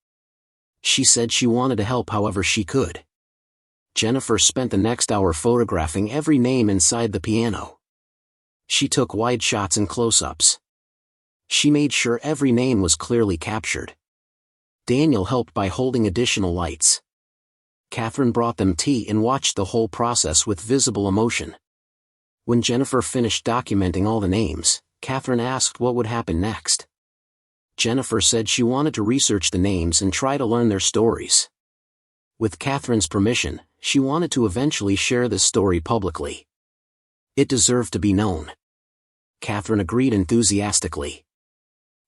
She said she wanted to help however she could. Jennifer spent the next hour photographing every name inside the piano. She took wide shots and close-ups. She made sure every name was clearly captured. Daniel helped by holding additional lights. Catherine brought them tea and watched the whole process with visible emotion. When Jennifer finished documenting all the names, Catherine asked what would happen next. Jennifer said she wanted to research the names and try to learn their stories. With Catherine's permission, she wanted to eventually share this story publicly. It deserved to be known. Catherine agreed enthusiastically.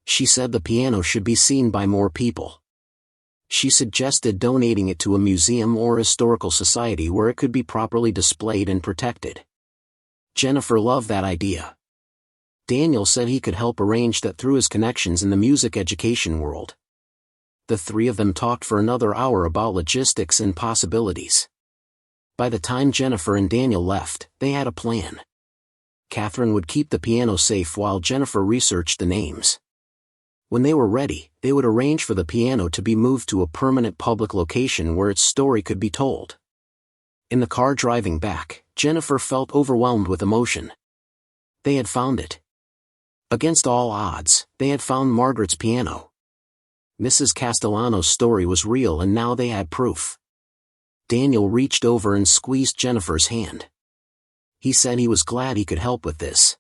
She said the piano should be seen by more people. She suggested donating it to a museum or historical society where it could be properly displayed and protected. Jennifer loved that idea. Daniel said he could help arrange that through his connections in the music education world. The three of them talked for another hour about logistics and possibilities. By the time Jennifer and Daniel left, they had a plan. Catherine would keep the piano safe while Jennifer researched the names. When they were ready, they would arrange for the piano to be moved to a permanent public location where its story could be told. In the car driving back, Jennifer felt overwhelmed with emotion. They had found it. Against all odds, they had found Margaret's piano. Mrs. Castellano's story was real and now they had proof. Daniel reached over and squeezed Jennifer's hand. He said he was glad he could help with this.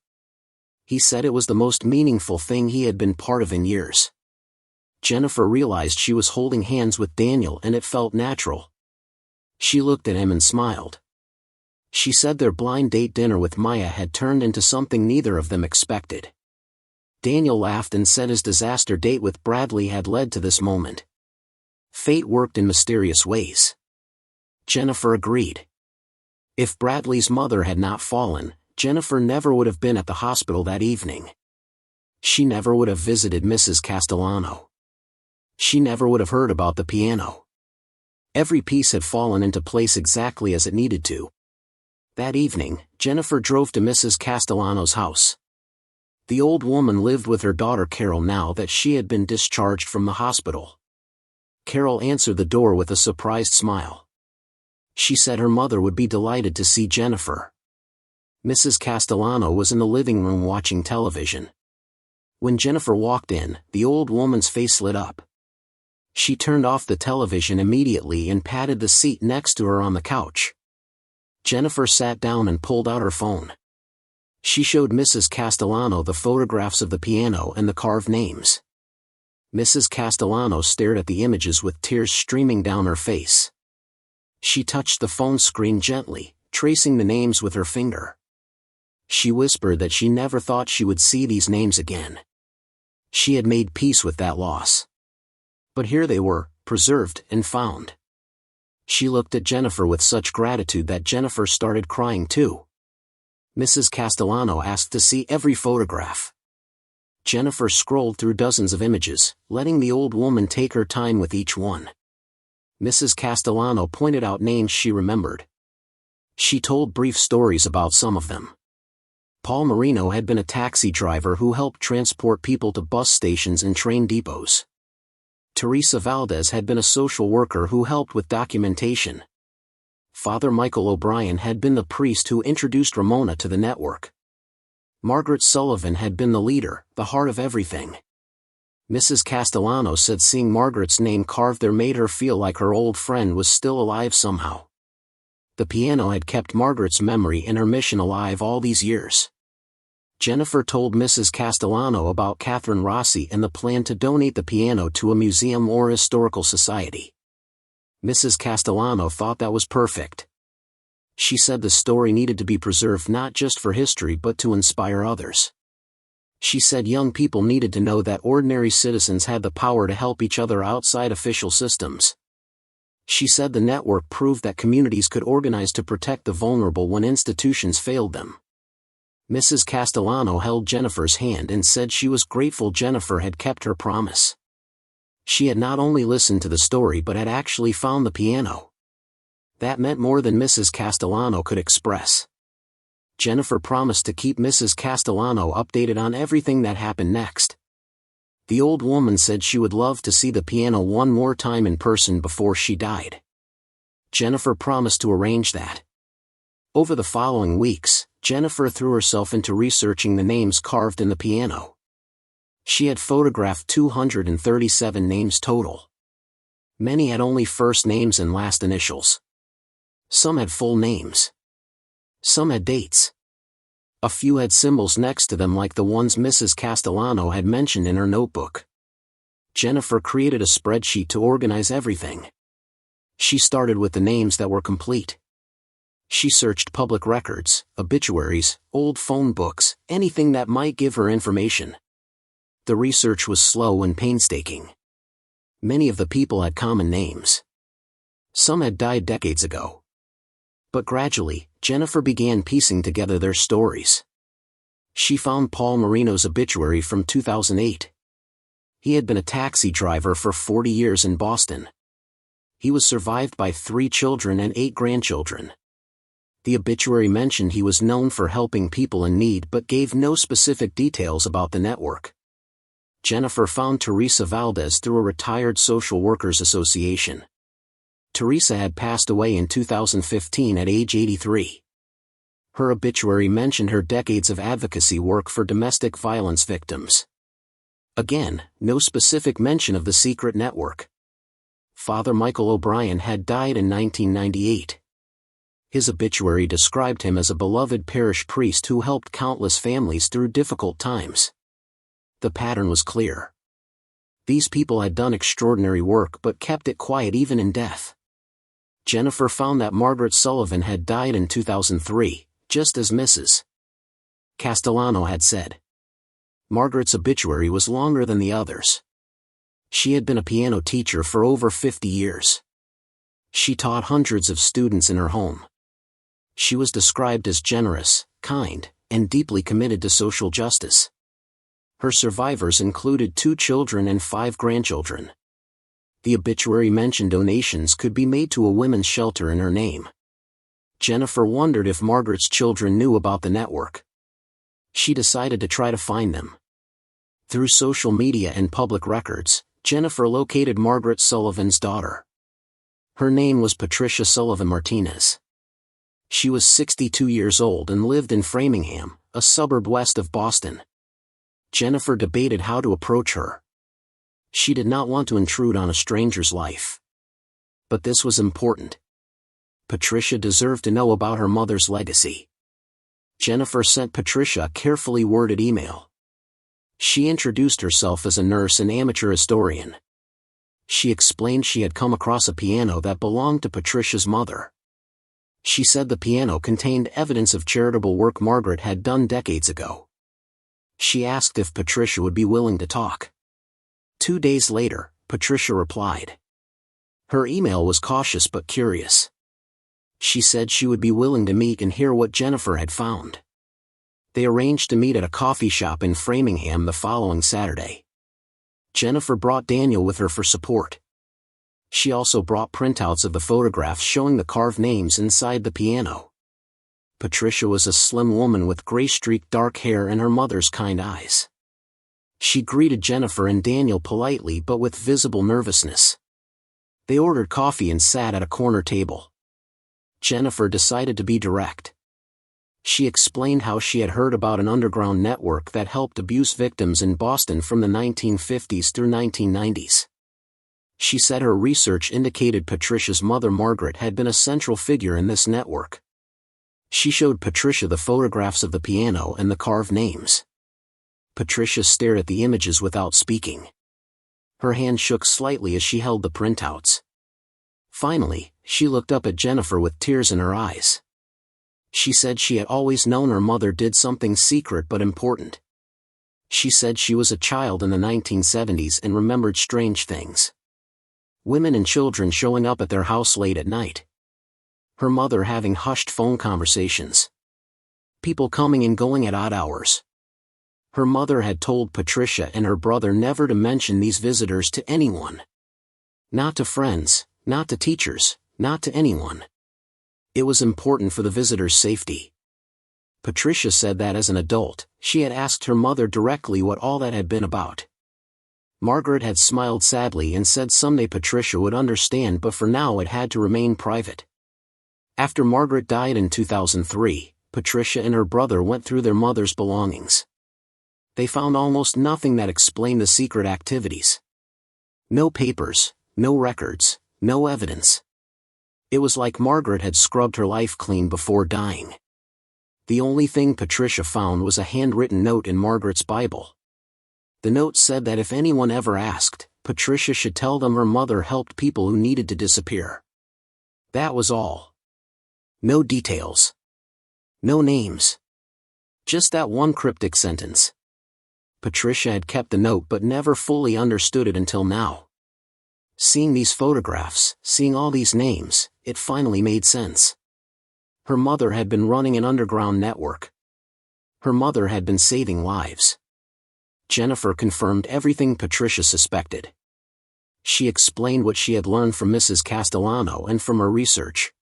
He said it was the most meaningful thing he had been part of in years. Jennifer realized she was holding hands with Daniel and it felt natural. She looked at him and smiled. She said their blind date dinner with Maya had turned into something neither of them expected. Daniel laughed and said his disaster date with Bradley had led to this moment. Fate worked in mysterious ways. Jennifer agreed. If Bradley's mother had not fallen, Jennifer never would have been at the hospital that evening. She never would have visited Mrs. Castellano. She never would have heard about the piano. Every piece had fallen into place exactly as it needed to. That evening, Jennifer drove to Mrs. Castellano's house. The old woman lived with her daughter Carol now that she had been discharged from the hospital. Carol answered the door with a surprised smile. She said her mother would be delighted to see Jennifer. Mrs. Castellano was in the living room watching television. When Jennifer walked in, the old woman's face lit up. She turned off the television immediately and patted the seat next to her on the couch. Jennifer sat down and pulled out her phone. She showed Mrs. Castellano the photographs of the piano and the carved names. Mrs. Castellano stared at the images with tears streaming down her face. She touched the phone screen gently, tracing the names with her finger. She whispered that she never thought she would see these names again. She had made peace with that loss. But here they were, preserved and found. She looked at Jennifer with such gratitude that Jennifer started crying too. Mrs. Castellano asked to see every photograph. Jennifer scrolled through dozens of images, letting the old woman take her time with each one. Mrs. Castellano pointed out names she remembered. She told brief stories about some of them. Paul Marino had been a taxi driver who helped transport people to bus stations and train depots. Teresa Valdez had been a social worker who helped with documentation. Father Michael O'Brien had been the priest who introduced Ramona to the network. Margaret Sullivan had been the leader, the heart of everything. Mrs. Castellano said seeing Margaret's name carved there made her feel like her old friend was still alive somehow. The piano had kept Margaret's memory and her mission alive all these years. Jennifer told Mrs. Castellano about Catherine Rossi and the plan to donate the piano to a museum or historical society. Mrs. Castellano thought that was perfect. She said the story needed to be preserved not just for history but to inspire others. She said young people needed to know that ordinary citizens had the power to help each other outside official systems. She said the network proved that communities could organize to protect the vulnerable when institutions failed them. Mrs. Castellano held Jennifer's hand and said she was grateful Jennifer had kept her promise. She had not only listened to the story but had actually found the piano. That meant more than Mrs. Castellano could express. Jennifer promised to keep Mrs. Castellano updated on everything that happened next. The old woman said she would love to see the piano one more time in person before she died. Jennifer promised to arrange that. Over the following weeks, Jennifer threw herself into researching the names carved in the piano. She had photographed 237 names total. Many had only first names and last initials. Some had full names. Some had dates. A few had symbols next to them like the ones Mrs. Castellano had mentioned in her notebook. Jennifer created a spreadsheet to organize everything. She started with the names that were complete. She searched public records, obituaries, old phone books, anything that might give her information. The research was slow and painstaking. Many of the people had common names. Some had died decades ago. But gradually, Jennifer began piecing together their stories. She found Paul Marino's obituary from 2008. He had been a taxi driver for 40 years in Boston. He was survived by 3 children and 8 grandchildren. The obituary mentioned he was known for helping people in need but gave no specific details about the network. Jennifer found Teresa Valdez through a retired social workers association. Teresa had passed away in 2015 at age 83. Her obituary mentioned her decades of advocacy work for domestic violence victims. Again, no specific mention of the secret network. Father Michael O'Brien had died in 1998. His obituary described him as a beloved parish priest who helped countless families through difficult times. The pattern was clear. These people had done extraordinary work but kept it quiet even in death. Jennifer found that Margaret Sullivan had died in 2003, just as Mrs. Castellano had said. Margaret's obituary was longer than the others. She had been a piano teacher for over 50 years. She taught hundreds of students in her home. She was described as generous, kind, and deeply committed to social justice. Her survivors included 2 children and 5 grandchildren. The obituary mentioned donations could be made to a women's shelter in her name. Jennifer wondered if Margaret's children knew about the network. She decided to try to find them. Through social media and public records, Jennifer located Margaret Sullivan's daughter. Her name was Patricia Sullivan Martinez. She was 62 years old and lived in Framingham, a suburb west of Boston. Jennifer debated how to approach her. She did not want to intrude on a stranger's life. But this was important. Patricia deserved to know about her mother's legacy. Jennifer sent Patricia a carefully worded email. She introduced herself as a nurse and amateur historian. She explained she had come across a piano that belonged to Patricia's mother. She said the piano contained evidence of charitable work Margaret had done decades ago. She asked if Patricia would be willing to talk. 2 days later, Patricia replied. Her email was cautious but curious. She said she would be willing to meet and hear what Jennifer had found. They arranged to meet at a coffee shop in Framingham the following Saturday. Jennifer brought Daniel with her for support. She also brought printouts of the photographs showing the carved names inside the piano. Patricia was a slim woman with gray-streaked dark hair and her mother's kind eyes. She greeted Jennifer and Daniel politely but with visible nervousness. They ordered coffee and sat at a corner table. Jennifer decided to be direct. She explained how she had heard about an underground network that helped abuse victims in Boston from the 1950s through 1990s. She said her research indicated Patricia's mother Margaret had been a central figure in this network. She showed Patricia the photographs of the piano and the carved names. Patricia stared at the images without speaking. Her hand shook slightly as she held the printouts. Finally, she looked up at Jennifer with tears in her eyes. She said she had always known her mother did something secret but important. She said she was a child in the 1970s and remembered strange things. Women and children showing up at their house late at night. Her mother having hushed phone conversations. People coming and going at odd hours. Her mother had told Patricia and her brother never to mention these visitors to anyone. Not to friends, not to teachers, not to anyone. It was important for the visitors' safety. Patricia said that as an adult, she had asked her mother directly what all that had been about. Margaret had smiled sadly and said someday Patricia would understand, but for now it had to remain private. After Margaret died in 2003, Patricia and her brother went through their mother's belongings. They found almost nothing that explained the secret activities. No papers, no records, no evidence. It was like Margaret had scrubbed her life clean before dying. The only thing Patricia found was a handwritten note in Margaret's Bible. The note said that if anyone ever asked, Patricia should tell them her mother helped people who needed to disappear. That was all. No details. No names. Just that one cryptic sentence. Patricia had kept the note but never fully understood it until now. Seeing these photographs, seeing all these names, it finally made sense. Her mother had been running an underground network. Her mother had been saving lives. Jennifer confirmed everything Patricia suspected. She explained what she had learned from Mrs. Castellano and from her research.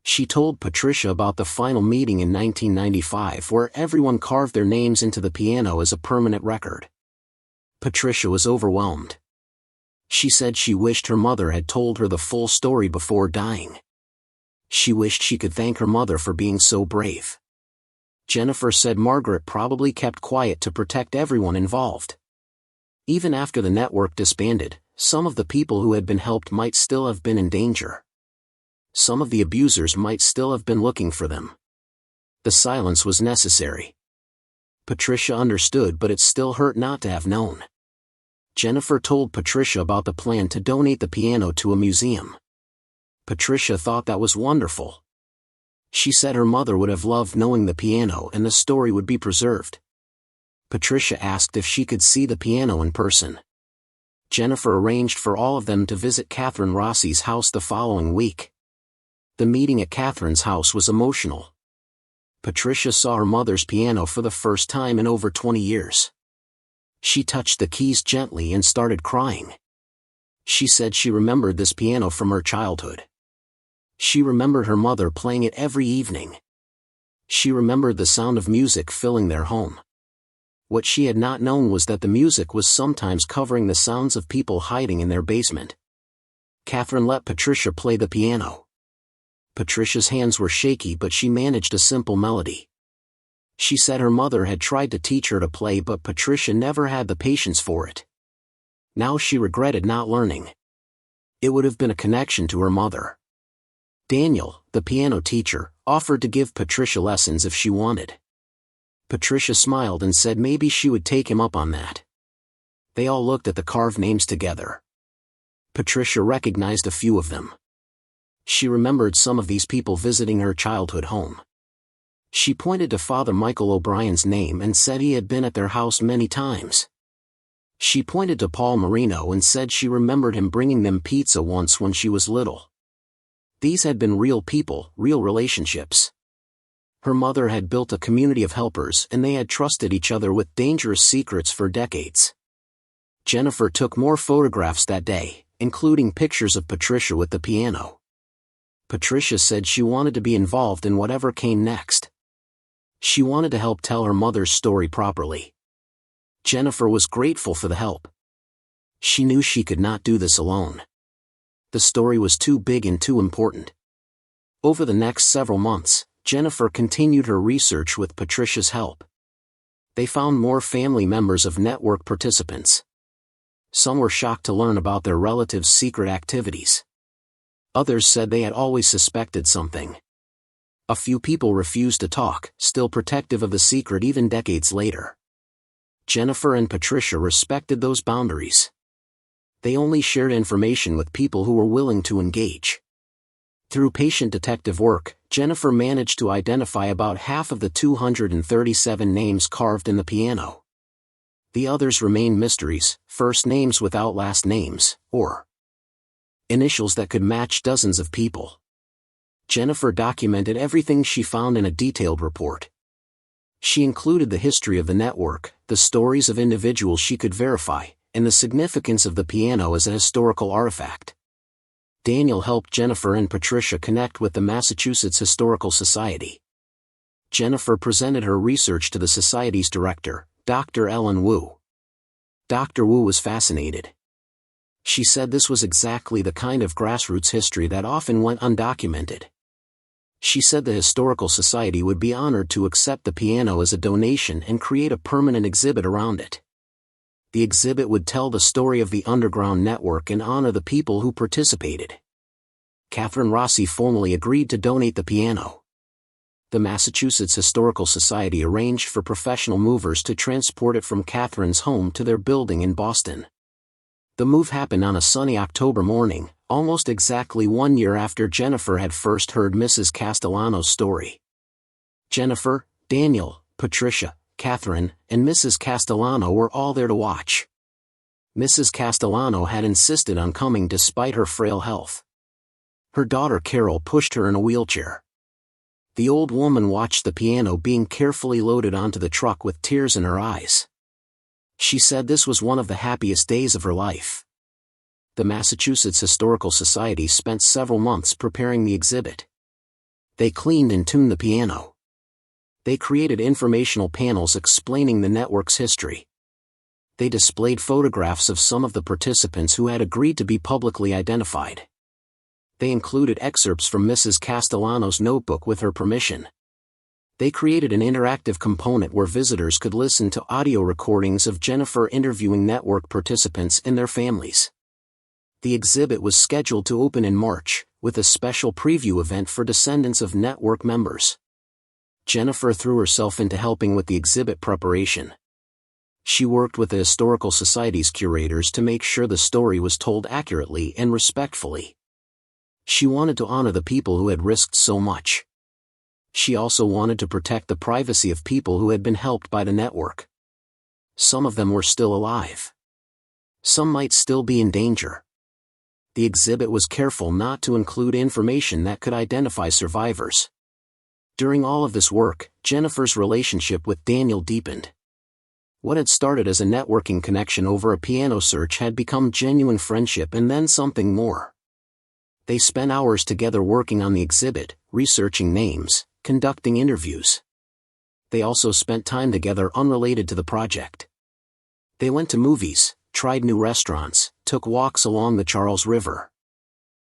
She told Patricia about the final meeting in 1995 where everyone carved their names into the piano as a permanent record. Patricia was overwhelmed. She said she wished her mother had told her the full story before dying. She wished she could thank her mother for being so brave. Jennifer said Margaret probably kept quiet to protect everyone involved. Even after the network disbanded, some of the people who had been helped might still have been in danger. Some of the abusers might still have been looking for them. The silence was necessary. Patricia understood, but it still hurt not to have known. Jennifer told Patricia about the plan to donate the piano to a museum. Patricia thought that was wonderful. She said her mother would have loved knowing the piano and the story would be preserved. Patricia asked if she could see the piano in person. Jennifer arranged for all of them to visit Catherine Rossi's house the following week. The meeting at Catherine's house was emotional. Patricia saw her mother's piano for the first time in over 20 years. She touched the keys gently and started crying. She said she remembered this piano from her childhood. She remembered her mother playing it every evening. She remembered the sound of music filling their home. What she had not known was that the music was sometimes covering the sounds of people hiding in their basement. Catherine let Patricia play the piano. Patricia's hands were shaky, but she managed a simple melody. She said her mother had tried to teach her to play, but Patricia never had the patience for it. Now she regretted not learning. It would have been a connection to her mother. Daniel, the piano teacher, offered to give Patricia lessons if she wanted. Patricia smiled and said maybe she would take him up on that. They all looked at the carved names together. Patricia recognized a few of them. She remembered some of these people visiting her childhood home. She pointed to Father Michael O'Brien's name and said he had been at their house many times. She pointed to Paul Marino and said she remembered him bringing them pizza once when she was little. These had been real people, real relationships. Her mother had built a community of helpers and they had trusted each other with dangerous secrets for decades. Jennifer took more photographs that day, including pictures of Patricia with the piano. Patricia said she wanted to be involved in whatever came next. She wanted to help tell her mother's story properly. Jennifer was grateful for the help. She knew she could not do this alone. The story was too big and too important. Over the next several months, Jennifer continued her research with Patricia's help. They found more family members of network participants. Some were shocked to learn about their relatives' secret activities. Others said they had always suspected something. A few people refused to talk, still protective of the secret even decades later. Jennifer and Patricia respected those boundaries. They only shared information with people who were willing to engage. Through patient detective work, Jennifer managed to identify about half of the 237 names carved in the piano. The others remain mysteries, first names without last names, or initials that could match dozens of people. Jennifer documented everything she found in a detailed report. She included the history of the network, the stories of individuals she could verify, and the significance of the piano as a historical artifact. Daniel helped Jennifer and Patricia connect with the Massachusetts Historical Society. Jennifer presented her research to the society's director, Dr. Ellen Wu. Dr. Wu was fascinated. She said this was exactly the kind of grassroots history that often went undocumented. She said the Historical Society would be honored to accept the piano as a donation and create a permanent exhibit around it. The exhibit would tell the story of the underground network and honor the people who participated. Catherine Rossi formally agreed to donate the piano. The Massachusetts Historical Society arranged for professional movers to transport it from Catherine's home to their building in Boston. The move happened on a sunny October morning, almost exactly 1 year after Jennifer had first heard Mrs. Castellano's story. Jennifer, Daniel, Patricia, Catherine, and Mrs. Castellano were all there to watch. Mrs. Castellano had insisted on coming despite her frail health. Her daughter Carol pushed her in a wheelchair. The old woman watched the piano being carefully loaded onto the truck with tears in her eyes. She said this was one of the happiest days of her life. The Massachusetts Historical Society spent several months preparing the exhibit. They cleaned and tuned the piano. They created informational panels explaining the network's history. They displayed photographs of some of the participants who had agreed to be publicly identified. They included excerpts from Mrs. Castellano's notebook with her permission. They created an interactive component where visitors could listen to audio recordings of Jennifer interviewing network participants and their families. The exhibit was scheduled to open in March, with a special preview event for descendants of network members. Jennifer threw herself into helping with the exhibit preparation. She worked with the Historical Society's curators to make sure the story was told accurately and respectfully. She wanted to honor the people who had risked so much. She also wanted to protect the privacy of people who had been helped by the network. Some of them were still alive. Some might still be in danger. The exhibit was careful not to include information that could identify survivors. During all of this work, Jennifer's relationship with Daniel deepened. What had started as a networking connection over a piano search had become genuine friendship and then something more. They spent hours together working on the exhibit, researching names, conducting interviews. They also spent time together unrelated to the project. They went to movies, tried new restaurants, took walks along the Charles River.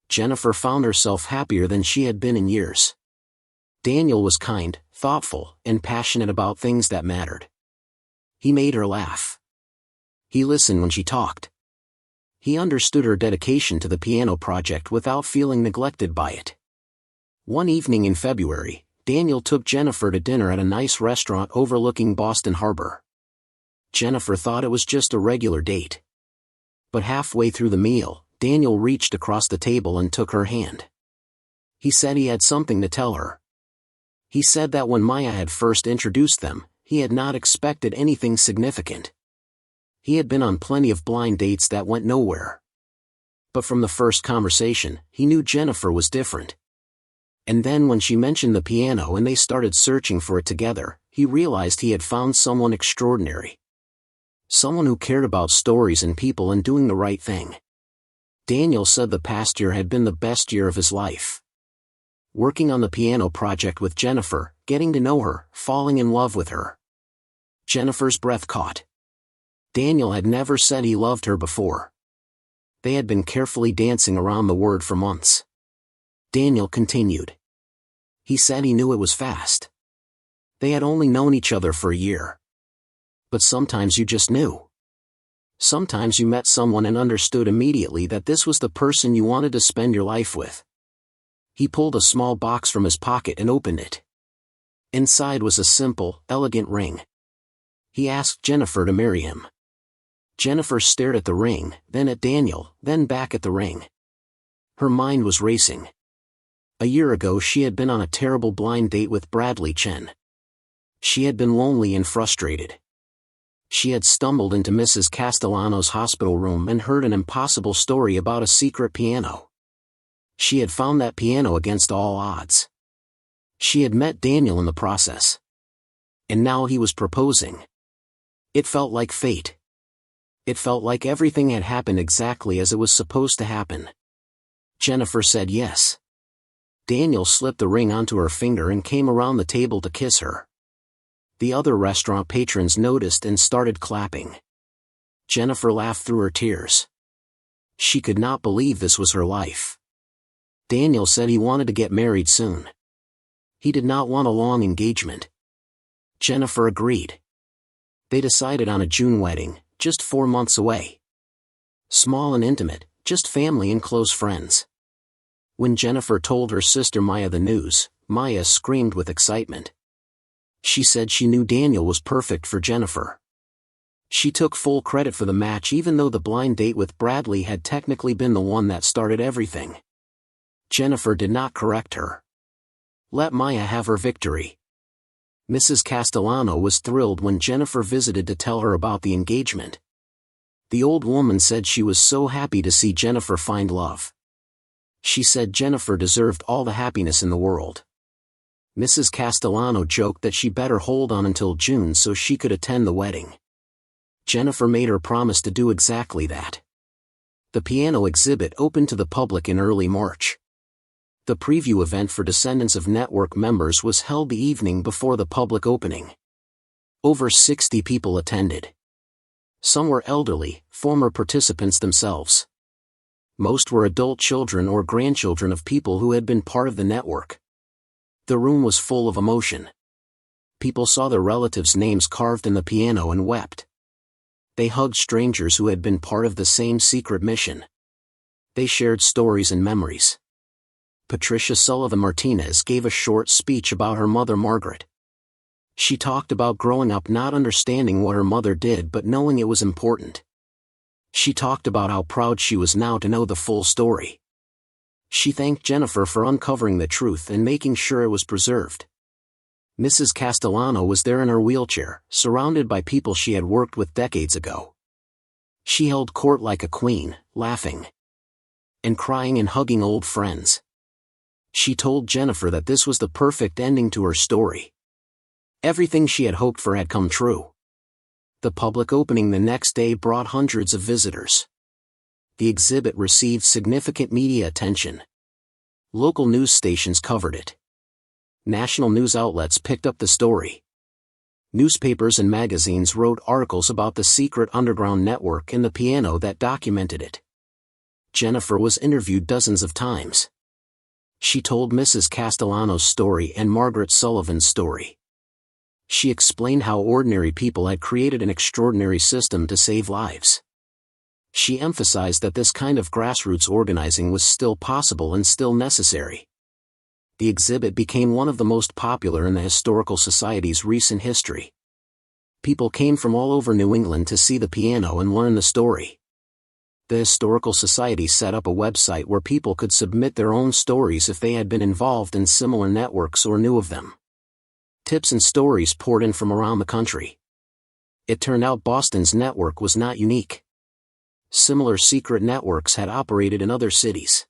Jennifer found herself happier than she had been in years. Daniel was kind, thoughtful, and passionate about things that mattered. He made her laugh. He listened when she talked. He understood her dedication to the piano project without feeling neglected by it. One evening in February, Daniel took Jennifer to dinner at a nice restaurant overlooking Boston Harbor. Jennifer thought it was just a regular date. But halfway through the meal, Daniel reached across the table and took her hand. He said he had something to tell her. He said that when Maya had first introduced them, he had not expected anything significant. He had been on plenty of blind dates that went nowhere. But from the first conversation, he knew Jennifer was different. And then when she mentioned the piano and they started searching for it together, he realized he had found someone extraordinary. Someone who cared about stories and people and doing the right thing. Daniel said the past year had been the best year of his life. Working on the piano project with Jennifer, getting to know her, falling in love with her. Jennifer's breath caught. Daniel had never said he loved her before. They had been carefully dancing around the word for months. Daniel continued. He said he knew it was fast. They had only known each other for a year. But sometimes you just knew. Sometimes you met someone and understood immediately that this was the person you wanted to spend your life with. He pulled a small box from his pocket and opened it. Inside was a simple, elegant ring. He asked Jennifer to marry him. Jennifer stared at the ring, then at Daniel, then back at the ring. Her mind was racing. A year ago she had been on a terrible blind date with Bradley Chen. She had been lonely and frustrated. She had stumbled into Mrs. Castellano's hospital room and heard an impossible story about a secret piano. She had found that piano against all odds. She had met Daniel in the process. And now he was proposing. It felt like fate. It felt like everything had happened exactly as it was supposed to happen. Jennifer said yes. Daniel slipped the ring onto her finger and came around the table to kiss her. The other restaurant patrons noticed and started clapping. Jennifer laughed through her tears. She could not believe this was her life. Daniel said he wanted to get married soon. He did not want a long engagement. Jennifer agreed. They decided on a June wedding, just 4 months away. Small and intimate, just family and close friends. When Jennifer told her sister Maya the news, Maya screamed with excitement. She said she knew Daniel was perfect for Jennifer. She took full credit for the match even though the blind date with Bradley had technically been the one that started everything. Jennifer did not correct her. Let Maya have her victory. Mrs. Castellano was thrilled when Jennifer visited to tell her about the engagement. The old woman said she was so happy to see Jennifer find love. She said Jennifer deserved all the happiness in the world. Mrs. Castellano joked that she better hold on until June so she could attend the wedding. Jennifer made her promise to do exactly that. The piano exhibit opened to the public in early March. The preview event for descendants of network members was held the evening before the public opening. Over 60 people attended. Some were elderly, former participants themselves. Most were adult children or grandchildren of people who had been part of the network. The room was full of emotion. People saw their relatives' names carved in the piano and wept. They hugged strangers who had been part of the same secret mission. They shared stories and memories. Patricia Sullivan Martinez gave a short speech about her mother Margaret. She talked about growing up not understanding what her mother did but knowing it was important. She talked about how proud she was now to know the full story. She thanked Jennifer for uncovering the truth and making sure it was preserved. Mrs. Castellano was there in her wheelchair, surrounded by people she had worked with decades ago. She held court like a queen, laughing and crying and hugging old friends. She told Jennifer that this was the perfect ending to her story. Everything she had hoped for had come true. The public opening the next day brought hundreds of visitors. The exhibit received significant media attention. Local news stations covered it. National news outlets picked up the story. Newspapers and magazines wrote articles about the secret underground network and the piano that documented it. Jennifer was interviewed dozens of times. She told Mrs. Castellano's story and Margaret Sullivan's story. She explained how ordinary people had created an extraordinary system to save lives. She emphasized that this kind of grassroots organizing was still possible and still necessary. The exhibit became one of the most popular in the Historical Society's recent history. People came from all over New England to see the piano and learn the story. The Historical Society set up a website where people could submit their own stories if they had been involved in similar networks or knew of them. Tips and stories poured in from around the country. It turned out Boston's network was not unique. Similar secret networks had operated in other cities: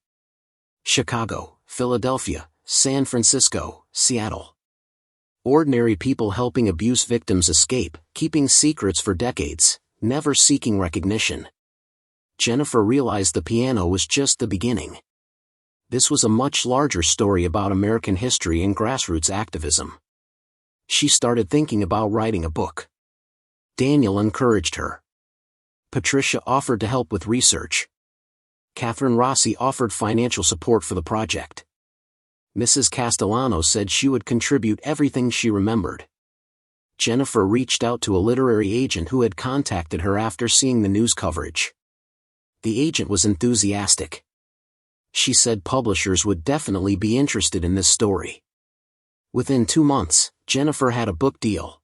Chicago, Philadelphia, San Francisco, Seattle. Ordinary people helping abuse victims escape, keeping secrets for decades, never seeking recognition. Jennifer realized the piano was just the beginning. This was a much larger story about American history and grassroots activism. She started thinking about writing a book. Daniel encouraged her. Patricia offered to help with research. Catherine Rossi offered financial support for the project. Mrs. Castellano said she would contribute everything she remembered. Jennifer reached out to a literary agent who had contacted her after seeing the news coverage. The agent was enthusiastic. She said publishers would definitely be interested in this story. Within 2 months, Jennifer had a book deal.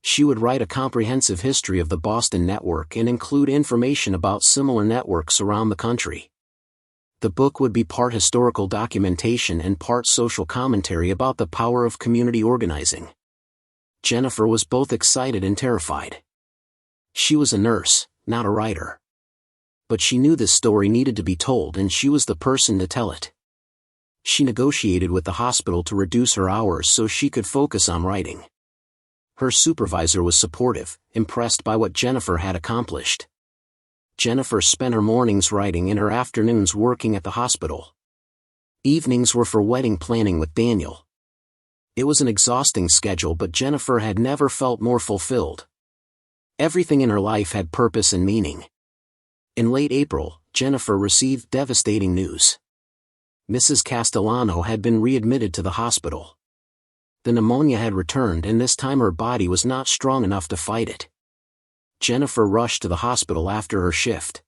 She would write a comprehensive history of the Boston network and include information about similar networks around the country. The book would be part historical documentation and part social commentary about the power of community organizing. Jennifer was both excited and terrified. She was a nurse, not a writer. But she knew this story needed to be told and she was the person to tell it. She negotiated with the hospital to reduce her hours so she could focus on writing. Her supervisor was supportive, impressed by what Jennifer had accomplished. Jennifer spent her mornings writing and her afternoons working at the hospital. Evenings were for wedding planning with Daniel. It was an exhausting schedule, but Jennifer had never felt more fulfilled. Everything in her life had purpose and meaning. In late April, Jennifer received devastating news. Mrs. Castellano had been readmitted to the hospital. The pneumonia had returned and this time her body was not strong enough to fight it. Jennifer rushed to the hospital after her shift.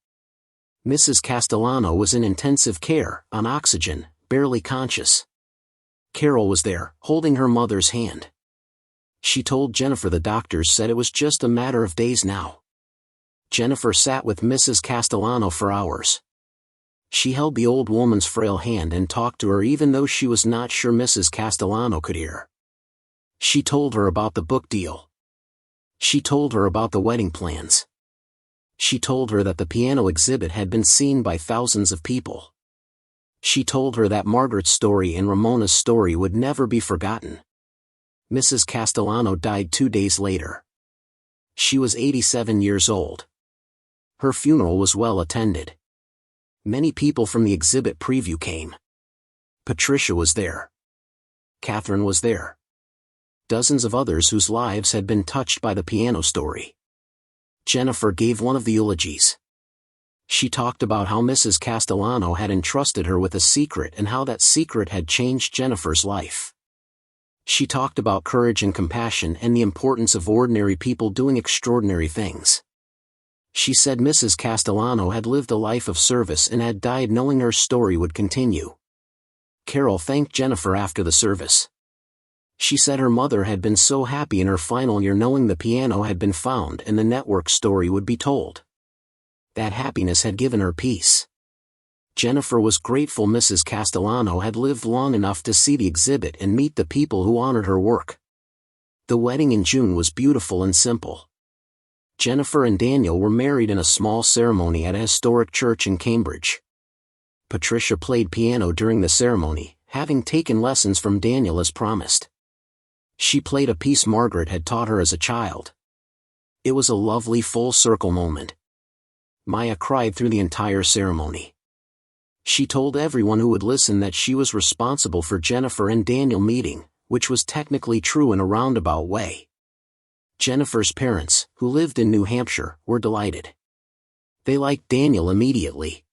Mrs. Castellano was in intensive care, on oxygen, barely conscious. Carol was there, holding her mother's hand. She told Jennifer the doctors said it was just a matter of days now. Jennifer sat with Mrs. Castellano for hours. She held the old woman's frail hand and talked to her even though she was not sure Mrs. Castellano could hear. She told her about the book deal. She told her about the wedding plans. She told her that the piano exhibit had been seen by thousands of people. She told her that Margaret's story and Ramona's story would never be forgotten. Mrs. Castellano died 2 days later. She was 87 years old. Her funeral was well attended. Many people from the exhibit preview came. Patricia was there. Catherine was there. Dozens of others whose lives had been touched by the piano story. Jennifer gave one of the eulogies. She talked about how Mrs. Castellano had entrusted her with a secret and how that secret had changed Jennifer's life. She talked about courage and compassion and the importance of ordinary people doing extraordinary things. She said Mrs. Castellano had lived a life of service and had died knowing her story would continue. Carol thanked Jennifer after the service. She said her mother had been so happy in her final year knowing the piano had been found and the network story would be told. That happiness had given her peace. Jennifer was grateful Mrs. Castellano had lived long enough to see the exhibit and meet the people who honored her work. The wedding in June was beautiful and simple. Jennifer and Daniel were married in a small ceremony at a historic church in Cambridge. Patricia played piano during the ceremony, having taken lessons from Daniel as promised. She played a piece Margaret had taught her as a child. It was a lovely full-circle moment. Maya cried through the entire ceremony. She told everyone who would listen that she was responsible for Jennifer and Daniel meeting, which was technically true in a roundabout way. Jennifer's parents, who lived in New Hampshire, were delighted. They liked Daniel immediately.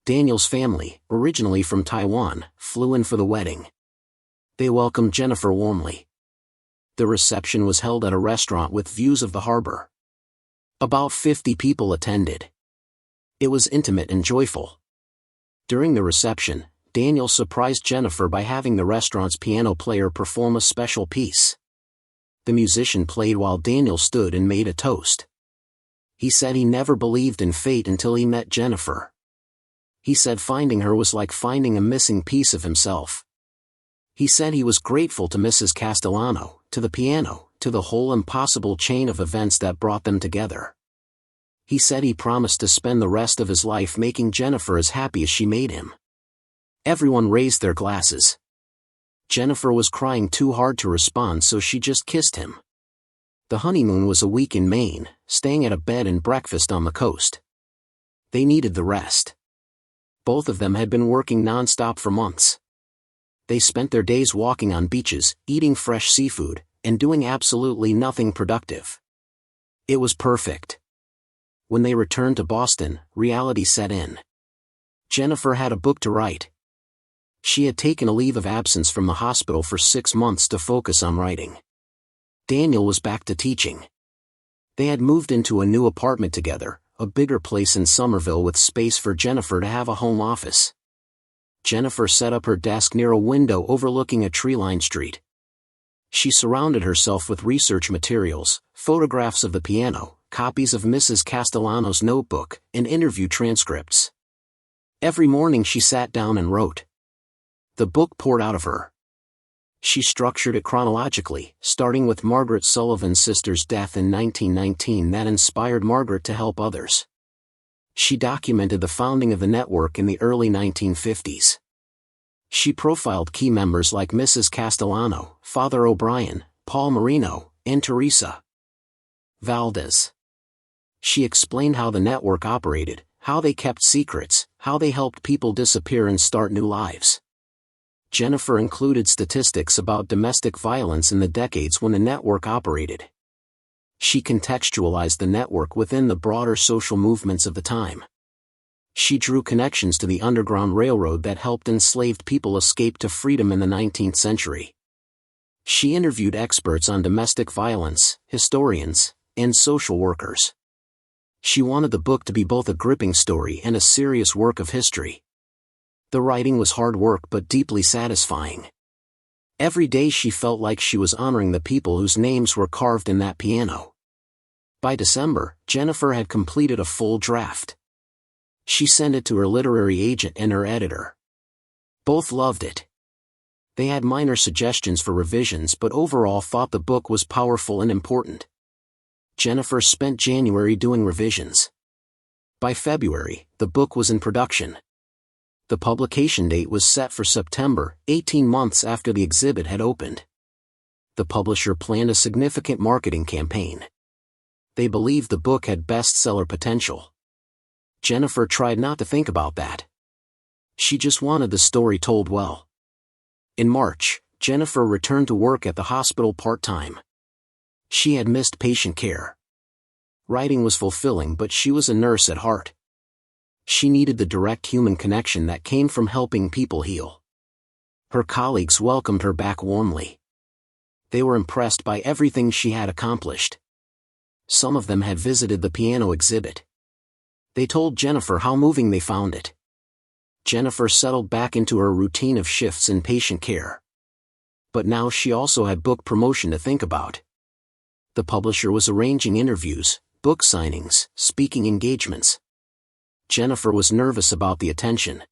Daniel's family, originally from Taiwan, flew in for the wedding. They welcomed Jennifer warmly. The reception was held at a restaurant with views of the harbor. About 50 people attended. It was intimate and joyful. During the reception, Daniel surprised Jennifer by having the restaurant's piano player perform a special piece. The musician played while Daniel stood and made a toast. He said he never believed in fate until he met Jennifer. He said finding her was like finding a missing piece of himself. He said he was grateful to Mrs. Castellano, to the piano, to the whole impossible chain of events that brought them together. He said he promised to spend the rest of his life making Jennifer as happy as she made him. Everyone raised their glasses. Jennifer was crying too hard to respond, so she just kissed him. The honeymoon was a week in Maine, staying at a bed and breakfast on the coast. They needed the rest. Both of them had been working non-stop for months. They spent their days walking on beaches, eating fresh seafood, and doing absolutely nothing productive. It was perfect. When they returned to Boston, reality set in. Jennifer had a book to write. She had taken a leave of absence from the hospital for 6 months to focus on writing. Daniel was back to teaching. They had moved into a new apartment together, a bigger place in Somerville with space for Jennifer to have a home office. Jennifer set up her desk near a window overlooking a tree-lined street. She surrounded herself with research materials, photographs of the piano, copies of Mrs. Castellano's notebook, and interview transcripts. Every morning she sat down and wrote. The book poured out of her. She structured it chronologically, starting with Margaret Sullivan's sister's death in 1919 that inspired Margaret to help others. She documented the founding of the network in the early 1950s. She profiled key members like Mrs. Castellano, Father O'Brien, Paul Marino, and Teresa Valdez. She explained how the network operated, how they kept secrets, how they helped people disappear and start new lives. Jennifer included statistics about domestic violence in the decades when the network operated. She contextualized the network within the broader social movements of the time. She drew connections to the Underground Railroad that helped enslaved people escape to freedom in the 19th century. She interviewed experts on domestic violence, historians, and social workers. She wanted the book to be both a gripping story and a serious work of history. The writing was hard work but deeply satisfying. Every day she felt like she was honoring the people whose names were carved in that piano. By December, Jennifer had completed a full draft. She sent it to her literary agent and her editor. Both loved it. They had minor suggestions for revisions but overall thought the book was powerful and important. Jennifer spent January doing revisions. By February, the book was in production. The publication date was set for September, 18 months after the exhibit had opened. The publisher planned a significant marketing campaign. They believed the book had bestseller potential. Jennifer tried not to think about that. She just wanted the story told well. In March, Jennifer returned to work at the hospital part-time. She had missed patient care. Writing was fulfilling, but she was a nurse at heart. She needed the direct human connection that came from helping people heal. Her colleagues welcomed her back warmly. They were impressed by everything she had accomplished. Some of them had visited the piano exhibit. They told Jennifer how moving they found it. Jennifer settled back into her routine of shifts in patient care. But now she also had book promotion to think about. The publisher was arranging interviews, book signings, speaking engagements. Jennifer was nervous about the attention.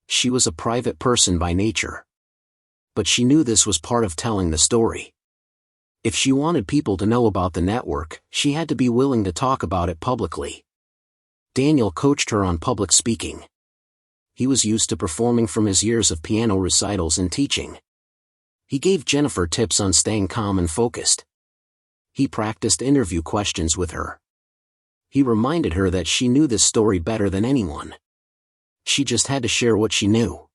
She was a private person by nature. But she knew this was part of telling the story. If she wanted people to know about the network, she had to be willing to talk about it publicly. Daniel coached her on public speaking. He was used to performing from his years of piano recitals and teaching. He gave Jennifer tips on staying calm and focused. He practiced interview questions with her. He reminded her that she knew this story better than anyone. She just had to share what she knew.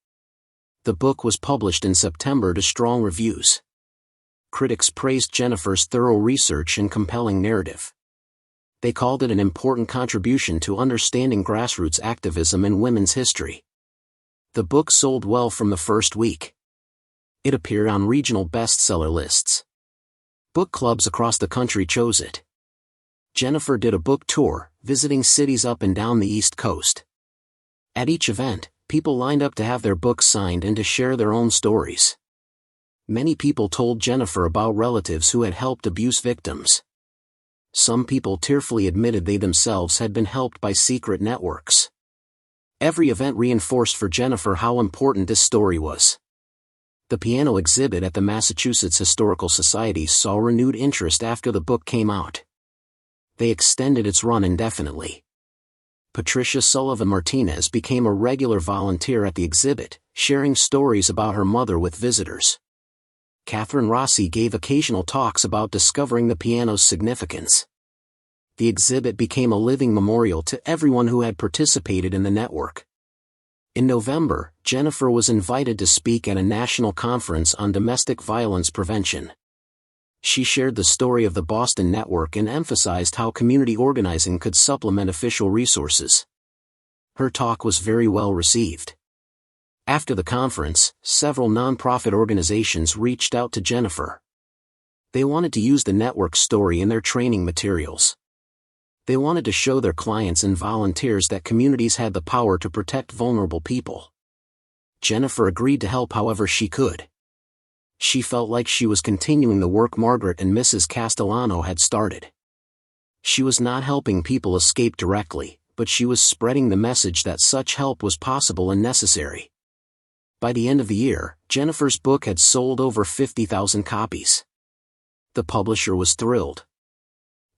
The book was published in September to strong reviews. Critics praised Jennifer's thorough research and compelling narrative. They called it an important contribution to understanding grassroots activism in women's history. The book sold well from the first week. It appeared on regional bestseller lists. Book clubs across the country chose it. Jennifer did a book tour, visiting cities up and down the East Coast. At each event, people lined up to have their books signed and to share their own stories. Many people told Jennifer about relatives who had helped abuse victims. Some people tearfully admitted they themselves had been helped by secret networks. Every event reinforced for Jennifer how important this story was. The piano exhibit at the Massachusetts Historical Society saw renewed interest after the book came out. They extended its run indefinitely. Patricia Sullivan Martinez became a regular volunteer at the exhibit, sharing stories about her mother with visitors. Catherine Rossi gave occasional talks about discovering the piano's significance. The exhibit became a living memorial to everyone who had participated in the network. In November, Jennifer was invited to speak at a national conference on domestic violence prevention. She shared the story of the Boston network and emphasized how community organizing could supplement official resources. Her talk was very well received. After the conference, several nonprofit organizations reached out to Jennifer. They wanted to use the network story in their training materials. They wanted to show their clients and volunteers that communities had the power to protect vulnerable people. Jennifer agreed to help however she could. She felt like she was continuing the work Margaret and Mrs. Castellano had started. She was not helping people escape directly, but she was spreading the message that such help was possible and necessary. By the end of the year, Jennifer's book had sold over 50,000 copies. The publisher was thrilled.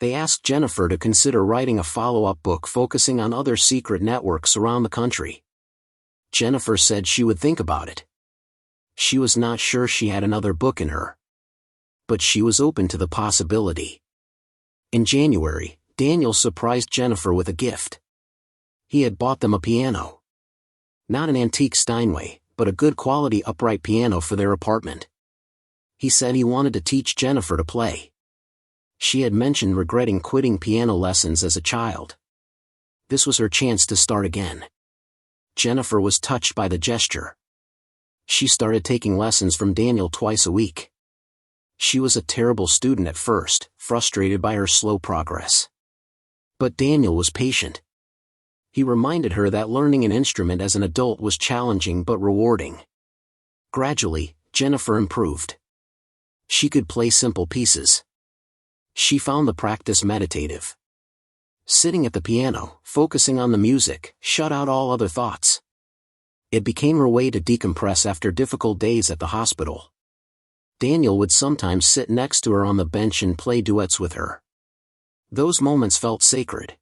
They asked Jennifer to consider writing a follow-up book focusing on other secret networks around the country. Jennifer said she would think about it. She was not sure she had another book in her. But she was open to the possibility. In January, Daniel surprised Jennifer with a gift. He had bought them a piano. Not an antique Steinway, but a good quality upright piano for their apartment. He said he wanted to teach Jennifer to play. She had mentioned regretting quitting piano lessons as a child. This was her chance to start again. Jennifer was touched by the gesture. She started taking lessons from Daniel twice a week. She was a terrible student at first, frustrated by her slow progress. But Daniel was patient. He reminded her that learning an instrument as an adult was challenging but rewarding. Gradually, Jennifer improved. She could play simple pieces. She found the practice meditative. Sitting at the piano, focusing on the music, shut out all other thoughts. It became her way to decompress after difficult days at the hospital. Daniel would sometimes sit next to her on the bench and play duets with her. Those moments felt sacred.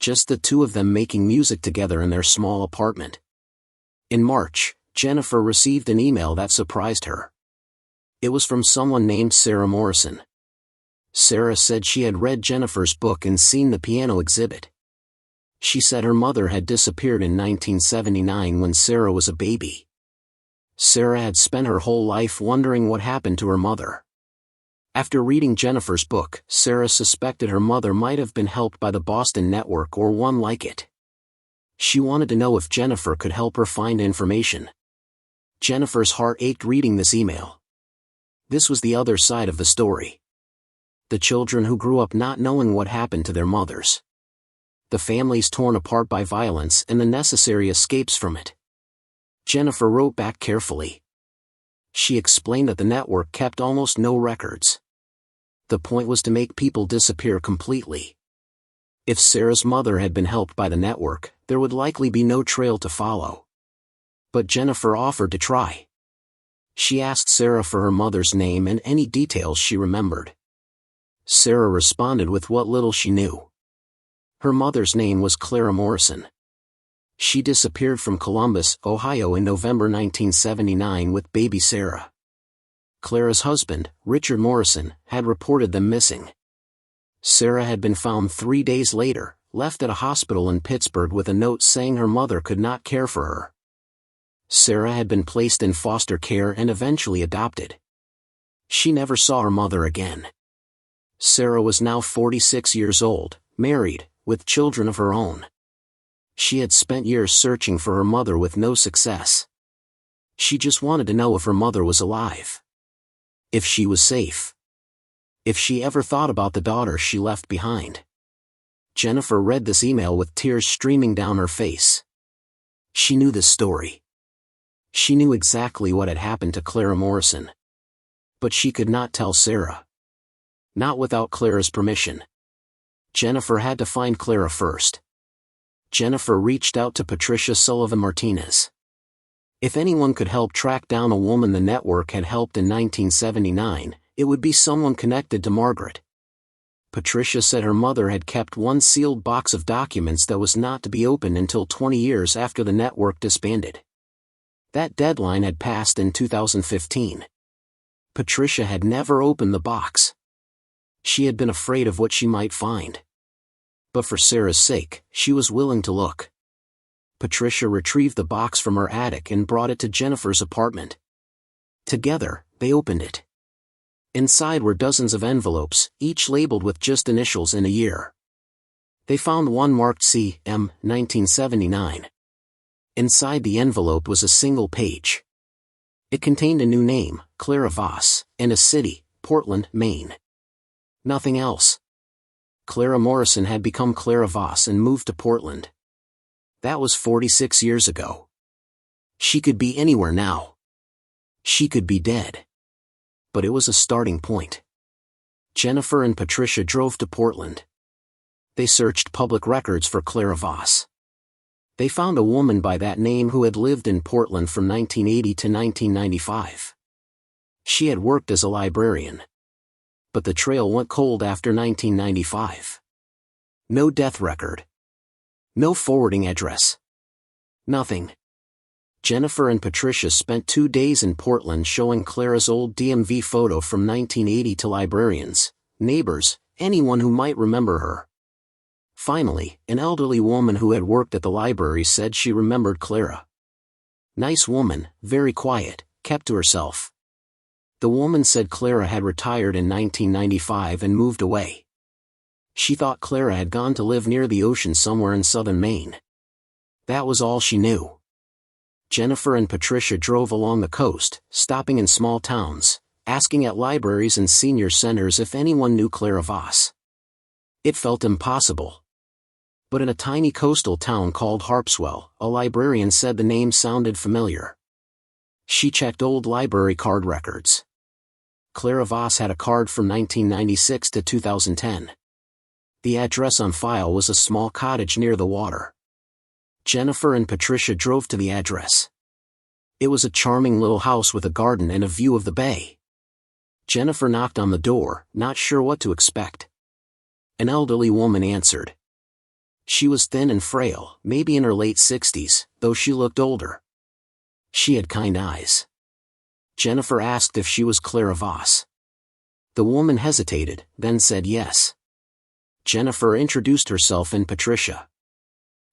Just the two of them making music together in their small apartment. In March, Jennifer received an email that surprised her. It was from someone named Sarah Morrison. Sarah said she had read Jennifer's book and seen the piano exhibit. She said her mother had disappeared in 1979 when Sarah was a baby. Sarah had spent her whole life wondering what happened to her mother. After reading Jennifer's book, Sarah suspected her mother might have been helped by the Boston network or one like it. She wanted to know if Jennifer could help her find information. Jennifer's heart ached reading this email. This was the other side of the story. The children who grew up not knowing what happened to their mothers. The families torn apart by violence and the necessary escapes from it. Jennifer wrote back carefully. She explained that the network kept almost no records. The point was to make people disappear completely. If Sarah's mother had been helped by the network, there would likely be no trail to follow. But Jennifer offered to try. She asked Sarah for her mother's name and any details she remembered. Sarah responded with what little she knew. Her mother's name was Clara Morrison. She disappeared from Columbus, Ohio in November 1979 with baby Sarah. Clara's husband, Richard Morrison, had reported them missing. Sarah had been found 3 days later, left at a hospital in Pittsburgh with a note saying her mother could not care for her. Sarah had been placed in foster care and eventually adopted. She never saw her mother again. Sarah was now 46 years old, married, with children of her own. She had spent years searching for her mother with no success. She just wanted to know if her mother was alive. If she was safe. If she ever thought about the daughter she left behind. Jennifer read this email with tears streaming down her face. She knew this story. She knew exactly what had happened to Clara Morrison. But she could not tell Sarah. Not without Clara's permission. Jennifer had to find Clara first. Jennifer reached out to Patricia Sullivan Martinez. If anyone could help track down a woman the network had helped in 1979, it would be someone connected to Margaret. Patricia said her mother had kept one sealed box of documents that was not to be opened until 20 years after the network disbanded. That deadline had passed in 2015. Patricia had never opened the box. She had been afraid of what she might find. But for Sarah's sake, she was willing to look. Patricia retrieved the box from her attic and brought it to Jennifer's apartment. Together, they opened it. Inside were dozens of envelopes, each labeled with just initials and a year. They found one marked C.M. 1979. Inside the envelope was a single page. It contained a new name, Clara Voss, and a city, Portland, Maine. Nothing else. Clara Morrison had become Clara Voss and moved to Portland. That was 46 years ago. She could be anywhere now. She could be dead. But it was a starting point. Jennifer and Patricia drove to Portland. They searched public records for Clara Voss. They found a woman by that name who had lived in Portland from 1980 to 1995. She had worked as a librarian. But the trail went cold after 1995. No death record. No forwarding address. Nothing. Jennifer and Patricia spent 2 days in Portland showing Clara's old DMV photo from 1980 to librarians, neighbors, anyone who might remember her. Finally, an elderly woman who had worked at the library said she remembered Clara. Nice woman, very quiet, kept to herself. The woman said Clara had retired in 1995 and moved away. She thought Clara had gone to live near the ocean somewhere in southern Maine. That was all she knew. Jennifer and Patricia drove along the coast, stopping in small towns, asking at libraries and senior centers if anyone knew Clara Voss. It felt impossible. But in a tiny coastal town called Harpswell, a librarian said the name sounded familiar. She checked old library card records. Clara Voss had a card from 1996 to 2010. The address on file was a small cottage near the water. Jennifer and Patricia drove to the address. It was a charming little house with a garden and a view of the bay. Jennifer knocked on the door, not sure what to expect. An elderly woman answered. She was thin and frail, maybe in her late 60s, though she looked older. She had kind eyes. Jennifer asked if she was Clara Voss. The woman hesitated, then said yes. Jennifer introduced herself and Patricia.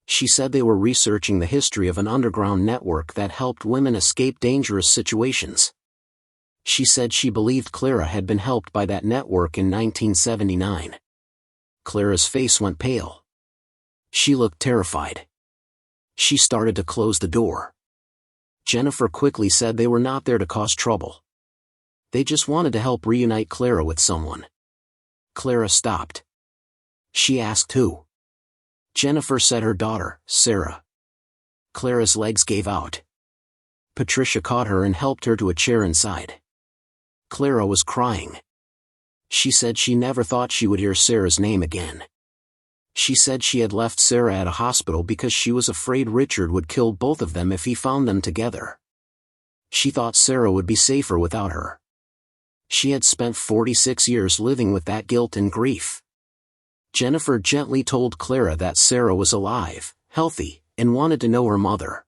She said they were researching the history of an underground network that helped women escape dangerous situations. She said she believed Clara had been helped by that network in 1979. Clara's face went pale. She looked terrified. She started to close the door. Jennifer quickly said they were not there to cause trouble. They just wanted to help reunite Clara with someone. Clara stopped. She asked who. Jennifer said her daughter, Sarah. Clara's legs gave out. Patricia caught her and helped her to a chair inside. Clara was crying. She said she never thought she would hear Sarah's name again. She said she had left Sarah at a hospital because she was afraid Richard would kill both of them if he found them together. She thought Sarah would be safer without her. She had spent 46 years living with that guilt and grief. Jennifer gently told Clara that Sarah was alive, healthy, and wanted to know her mother.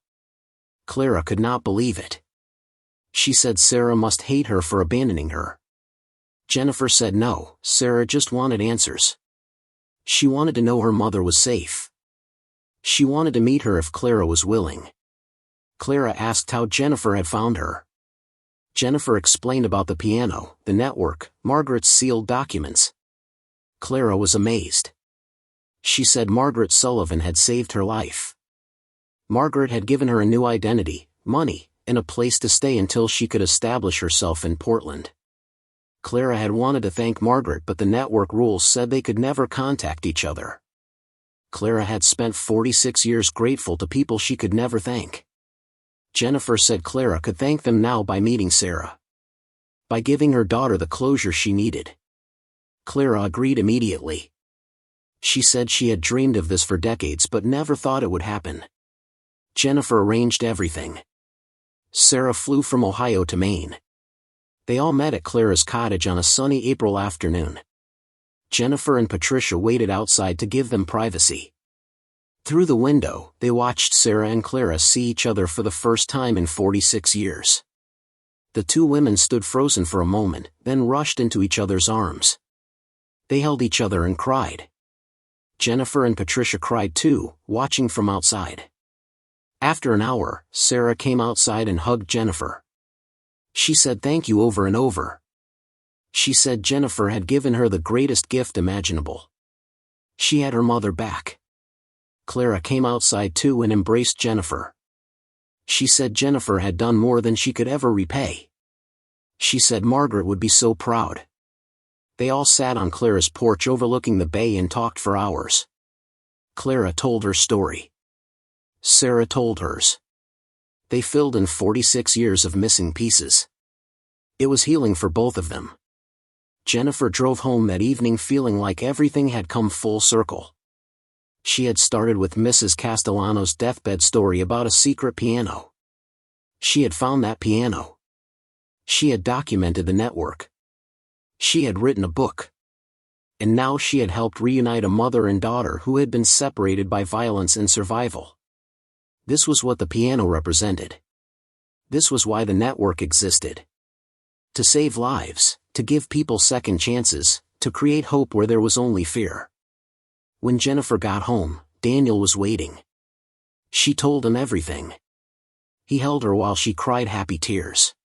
Clara could not believe it. She said Sarah must hate her for abandoning her. Jennifer said no, Sarah just wanted answers. She wanted to know her mother was safe. She wanted to meet her if Clara was willing. Clara asked how Jennifer had found her. Jennifer explained about the piano, the network, Margaret's sealed documents. Clara was amazed. She said Margaret Sullivan had saved her life. Margaret had given her a new identity, money, and a place to stay until she could establish herself in Portland. Clara had wanted to thank Margaret, but the network rules said they could never contact each other. Clara had spent 46 years grateful to people she could never thank. Jennifer said Clara could thank them now by meeting Sarah. By giving her daughter the closure she needed. Clara agreed immediately. She said she had dreamed of this for decades but never thought it would happen. Jennifer arranged everything. Sarah flew from Ohio to Maine. They all met at Clara's cottage on a sunny April afternoon. Jennifer and Patricia waited outside to give them privacy. Through the window, they watched Sarah and Clara see each other for the first time in 46 years. The two women stood frozen for a moment, then rushed into each other's arms. They held each other and cried. Jennifer and Patricia cried too, watching from outside. After an hour, Sarah came outside and hugged Jennifer. She said thank you over and over. She said Jennifer had given her the greatest gift imaginable. She had her mother back. Clara came outside too and embraced Jennifer. She said Jennifer had done more than she could ever repay. She said Margaret would be so proud. They all sat on Clara's porch overlooking the bay and talked for hours. Clara told her story. Sarah told hers. They filled in 46 years of missing pieces. It was healing for both of them. Jennifer drove home that evening feeling like everything had come full circle. She had started with Mrs. Castellano's deathbed story about a secret piano. She had found that piano. She had documented the network. She had written a book. And now she had helped reunite a mother and daughter who had been separated by violence and survival. This was what the piano represented. This was why the network existed. To save lives, to give people second chances, to create hope where there was only fear. When Jennifer got home, Daniel was waiting. She told him everything. He held her while she cried happy tears.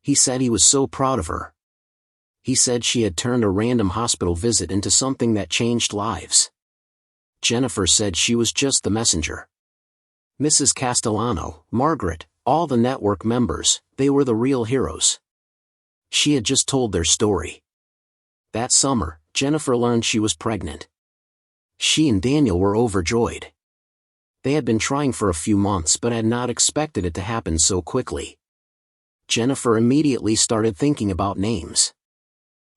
He said he was so proud of her. He said she had turned a random hospital visit into something that changed lives. Jennifer said she was just the messenger. Mrs. Castellano, Margaret, all the network members, they were the real heroes. She had just told their story. That summer, Jennifer learned she was pregnant. She and Daniel were overjoyed. They had been trying for a few months but had not expected it to happen so quickly. Jennifer immediately started thinking about names.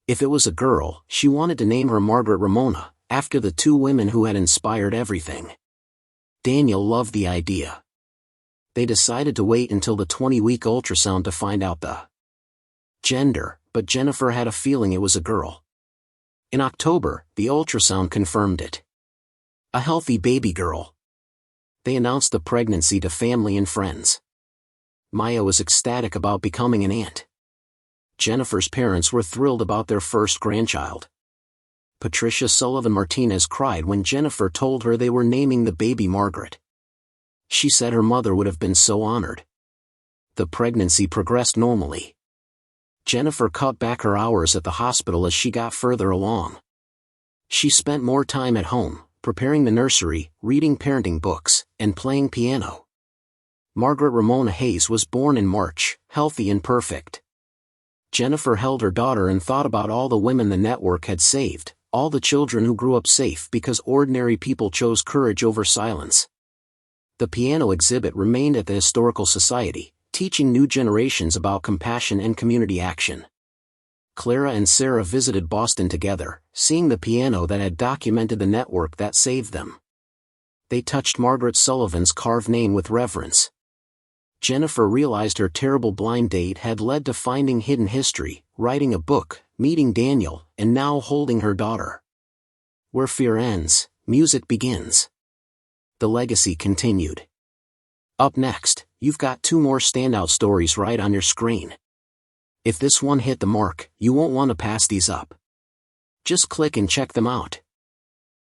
If it was a girl, she wanted to name her Margaret Ramona, after the two women who had inspired everything. Daniel loved the idea. They decided to wait until the 20-week ultrasound to find out the gender, but Jennifer had a feeling it was a girl. In October, the ultrasound confirmed it. A healthy baby girl. They announced the pregnancy to family and friends. Maya was ecstatic about becoming an aunt. Jennifer's parents were thrilled about their first grandchild. Patricia Sullivan Martinez cried when Jennifer told her they were naming the baby Margaret. She said her mother would have been so honored. The pregnancy progressed normally. Jennifer cut back her hours at the hospital as she got further along. She spent more time at home, preparing the nursery, reading parenting books, and playing piano. Margaret Ramona Hayes was born in March, healthy and perfect. Jennifer held her daughter and thought about all the women the network had saved, all the children who grew up safe because ordinary people chose courage over silence. The piano exhibit remained at the Historical Society, teaching new generations about compassion and community action. Clara and Sarah visited Boston together, seeing the piano that had documented the network that saved them. They touched Margaret Sullivan's carved name with reverence. Jennifer realized her terrible blind date had led to finding hidden history, writing a book, meeting Daniel, and now holding her daughter. Where fear ends, music begins. The legacy continued. Up next, you've got two more standout stories right on your screen. If this one hit the mark, you won't want to pass these up. Just click and check them out.